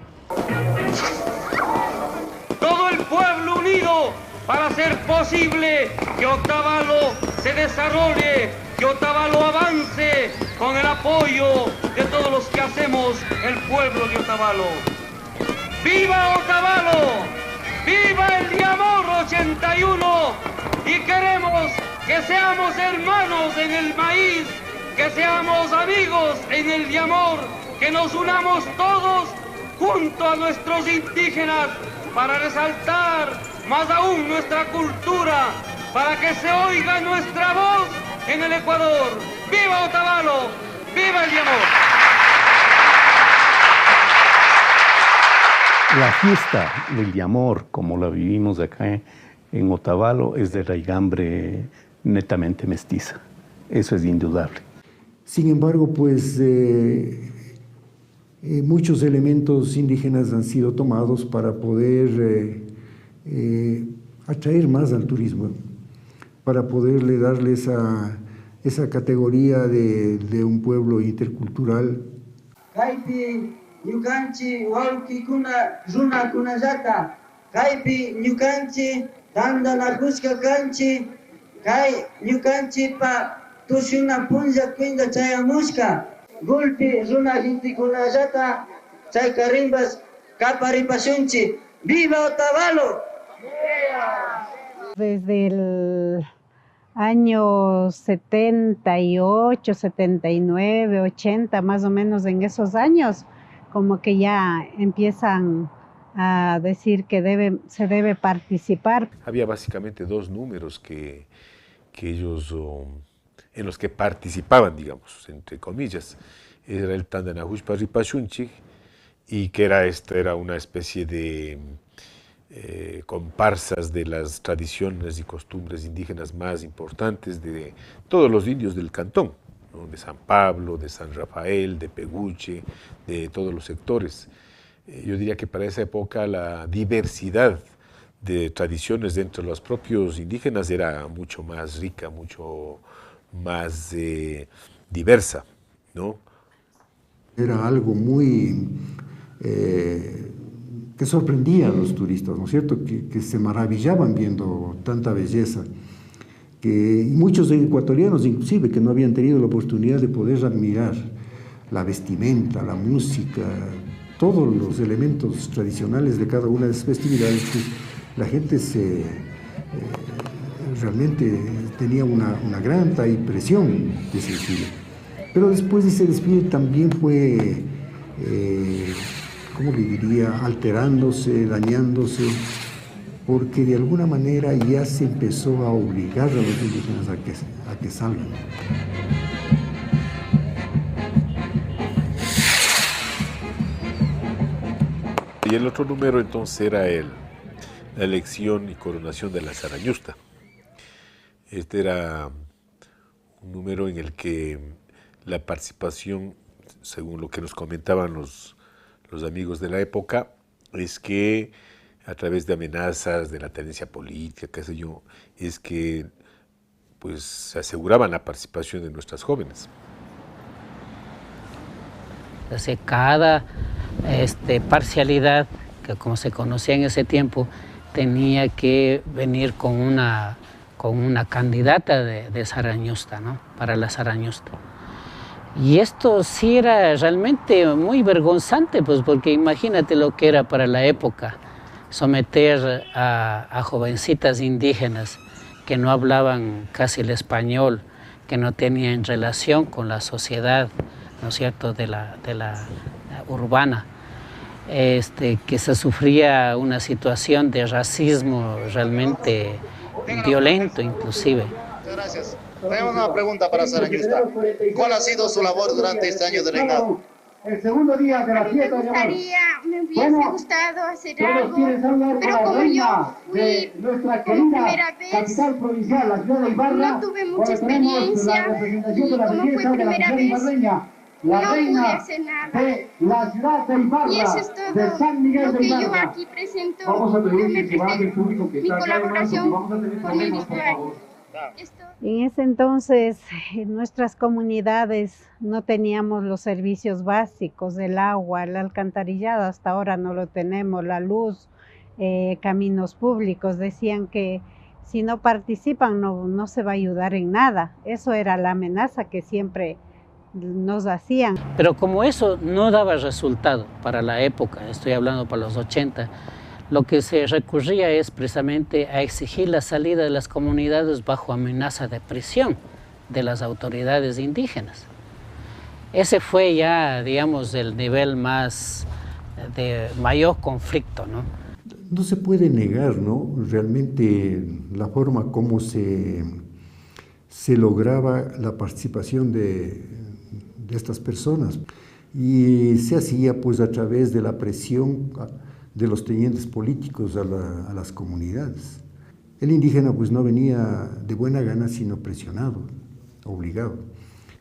[SPEAKER 12] Todo el pueblo unido para hacer posible que Otavalo se desarrolle, que Otavalo avance con el apoyo de todos los que hacemos el pueblo de Otavalo. ¡Viva Otavalo! ¡Viva el Yamor 81! Y queremos que seamos hermanos en el maíz, que seamos amigos en el Yamor, que nos unamos todos junto a nuestros indígenas para resaltar más aún nuestra cultura, para que se oiga nuestra voz en el Ecuador. ¡Viva Otavalo! ¡Viva el Yamor!
[SPEAKER 24] La fiesta del Yamor, como la vivimos acá en Otavalo, es de raigambre netamente mestiza. Eso es indudable.
[SPEAKER 23] Sin embargo, pues muchos elementos indígenas han sido tomados para poder atraer más al turismo, para poderle darle esa categoría de un pueblo intercultural.
[SPEAKER 14] Kaipi ñukanchi wawkikuna runa kunallata, kaypi ñukanchi tandanakushka kanchi, kay ñukanchipa tushuna punlla kwinda chayamushka, gulpi runa intikunallata chayka rimbas kaparipashunchi. ¡Viva Otavalo!
[SPEAKER 15] Desde el año 78, 79, 80, más o menos en esos años, como que ya empiezan a decir que se debe participar.
[SPEAKER 17] Había básicamente dos números que ellos, en los que participaban, digamos, entre comillas. Era el Tandanahushpa Ripashunchik, y que era una especie de comparsas de las tradiciones y costumbres indígenas más importantes de todos los indios del cantón, ¿no? De San Pablo, de San Rafael, de Peguche, de todos los sectores. Yo diría que para esa época la diversidad de tradiciones dentro de los propios indígenas era mucho más rica, mucho más diversa, ¿no?
[SPEAKER 23] Era algo muy que sorprendía a los turistas, ¿no es cierto? Que se maravillaban viendo tanta belleza. Y muchos ecuatorianos, inclusive, que no habían tenido la oportunidad de poder admirar la vestimenta, la música, todos los elementos tradicionales de cada una de esas festividades, pues, la gente realmente tenía una gran impresión de ese desfile. Pero después de ese desfile también fue, ¿cómo le diría?, alterándose, dañándose, porque de alguna manera ya se empezó a obligar a los indígenas a que salgan.
[SPEAKER 17] Y el otro número entonces era la elección y coronación de la Sarañusta. Este era un número en el que la participación, según lo que nos comentaban los amigos de la época, es que a través de amenazas, de la tenencia política, qué sé yo, es que pues se aseguraban la participación de nuestras jóvenes.
[SPEAKER 2] Entonces, cada parcialidad, que como se conocía en ese tiempo, tenía que venir con una candidata de Sarañusta, ¿no?, para la Sarañusta. Y esto sí era realmente muy vergonzante, pues, porque imagínate lo que era para la época someter a jovencitas indígenas que no hablaban casi el español, que no tenían relación con la sociedad, ¿no es cierto?, de la urbana, que se sufría una situación de racismo realmente violento inclusive.
[SPEAKER 5] Muchas gracias. Tenemos una pregunta para Sarañusta. ¿Cuál ha sido su labor durante este año de reinado?
[SPEAKER 6] El segundo día de la fiesta de amor.
[SPEAKER 18] Me hubiese gustado hacer algo, pero como yo fui
[SPEAKER 6] nuestra
[SPEAKER 18] por primera vez,
[SPEAKER 6] capital provincial, la ciudad de Ibarra,
[SPEAKER 18] no tuve mucha experiencia y como fue primera vez, no pude hacer nada.
[SPEAKER 6] De la ciudad de Ibarra,
[SPEAKER 18] y eso es todo
[SPEAKER 6] de San Miguel
[SPEAKER 18] lo
[SPEAKER 6] de
[SPEAKER 18] que
[SPEAKER 6] Ibarra.
[SPEAKER 18] yo aquí presento.
[SPEAKER 6] Vamos a pedir que
[SPEAKER 18] me
[SPEAKER 6] el público que
[SPEAKER 18] mi
[SPEAKER 6] está acá,
[SPEAKER 18] colaboración
[SPEAKER 6] vamos a tener
[SPEAKER 18] con mi
[SPEAKER 6] problemas, por favor.
[SPEAKER 15] En ese entonces, en nuestras comunidades no teníamos los servicios básicos, el agua, el alcantarillado, hasta ahora no lo tenemos, la luz, caminos públicos. Decían que si no participan no se va a ayudar en nada. Eso era la amenaza que siempre nos hacían.
[SPEAKER 2] Pero como eso no daba resultado para la época, estoy hablando para los 80, lo que se recurría es precisamente a exigir la salida de las comunidades bajo amenaza de prisión de las autoridades indígenas. Ese fue ya, digamos, el nivel más de mayor conflicto, ¿no?
[SPEAKER 23] No se puede negar, ¿no?, realmente la forma como se lograba la participación de estas personas. Y se hacía pues a través de la presión de los tenientes políticos a las comunidades. El indígena pues no venía de buena gana, sino presionado, obligado.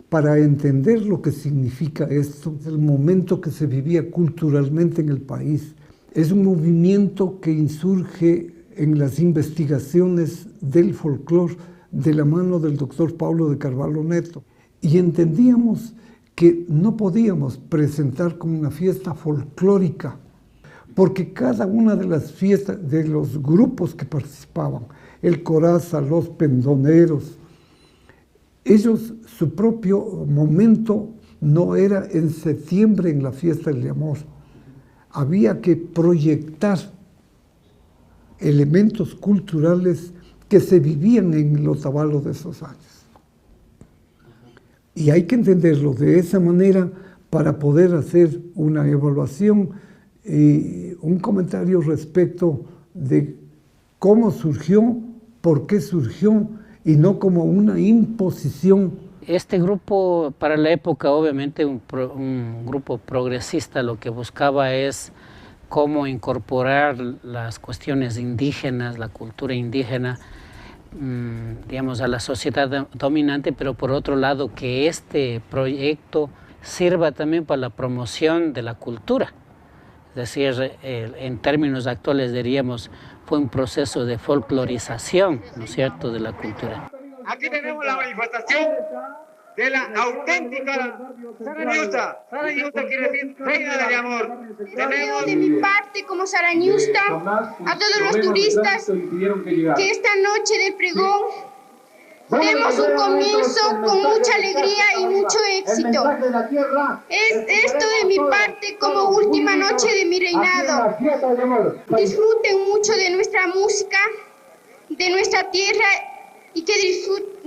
[SPEAKER 22] Para entender lo que significa esto, el momento que se vivía culturalmente en el país, es un movimiento que insurge en las investigaciones del folclore de la mano del doctor Pablo de Carvalho Neto. Y entendíamos que no podíamos presentar como una fiesta folclórica, porque cada una de las fiestas, de los grupos que participaban, el Coraza, los Pendoneros, ellos, su propio momento no era en septiembre en la fiesta del amor. Había que proyectar elementos culturales que se vivían en el Otavalo de esos años. Y hay que entenderlo de esa manera para poder hacer una evaluación y un comentario respecto de cómo surgió, por qué surgió, y no como una imposición.
[SPEAKER 2] Este grupo, para la época, obviamente un grupo progresista, lo que buscaba es cómo incorporar las cuestiones indígenas, la cultura indígena, digamos, a la sociedad dominante, pero por otro lado que este proyecto sirva también para la promoción de la cultura. Es decir, en términos actuales diríamos, fue un proceso de folclorización, ¿no es cierto?, de la cultura.
[SPEAKER 5] Aquí tenemos la manifestación
[SPEAKER 7] de la auténtica Saranyusta. Saranyusta quiere decir reina del amor.
[SPEAKER 18] Tenemos de mi parte como Saranyusta a todos los turistas que esta noche de pregón demos un comienzo con mucha alegría y mucho éxito. Es esto de mi parte como última noche de mi reinado. Disfruten mucho de nuestra música, de nuestra tierra y que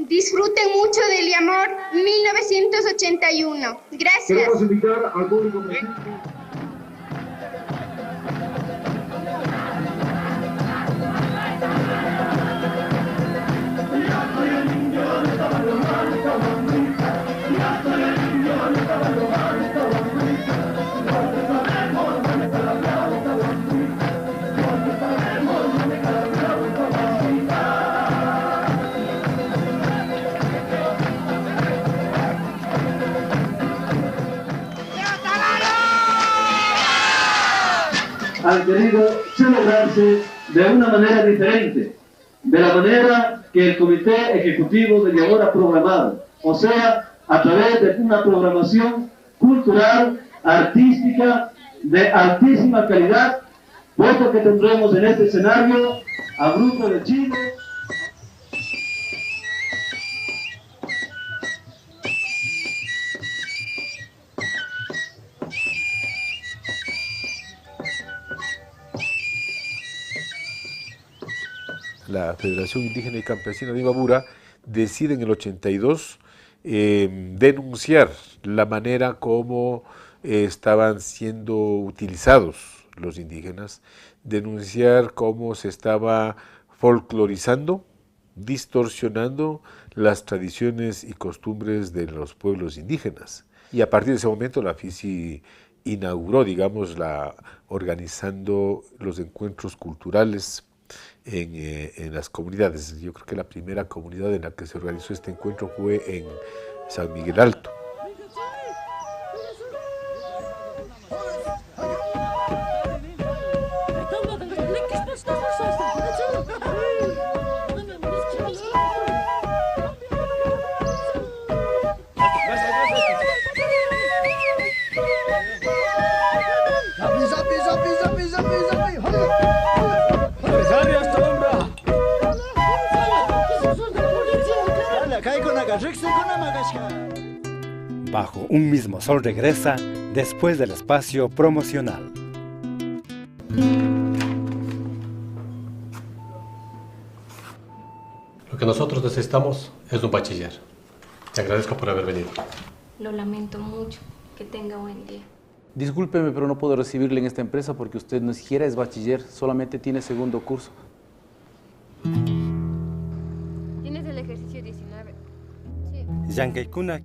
[SPEAKER 18] disfruten mucho del Yamor 1981. Gracias.
[SPEAKER 6] Queremos invitar al público presente.
[SPEAKER 10] Han querido celebrarse de una manera diferente, de la manera que el Comité Ejecutivo del Yamor ha programado, o sea, a través de una programación cultural, artística, de altísima calidad, puesto que tendremos en este escenario a Grupo de Chile.
[SPEAKER 17] La Federación Indígena y Campesina de Imbabura decide en el 82 denunciar la manera como estaban siendo utilizados los indígenas, denunciar cómo se estaba folclorizando, distorsionando las tradiciones y costumbres de los pueblos indígenas. Y a partir de ese momento la FICI inauguró, digamos, organizando los encuentros culturales en las comunidades. Yo creo que la primera comunidad en la que se organizó este encuentro fue en San Miguel Alto.
[SPEAKER 13] Bajo un mismo sol regresa después del espacio promocional.
[SPEAKER 16] Lo que nosotros necesitamos es un bachiller. Te agradezco por haber venido.
[SPEAKER 25] Lo lamento mucho. Que tenga buen día.
[SPEAKER 26] Discúlpeme, pero no puedo recibirle en esta empresa porque usted ni siquiera es bachiller, solamente tiene segundo curso.
[SPEAKER 20] ¿Tienes el ejercicio 19? Sí.
[SPEAKER 13] Yangaikuna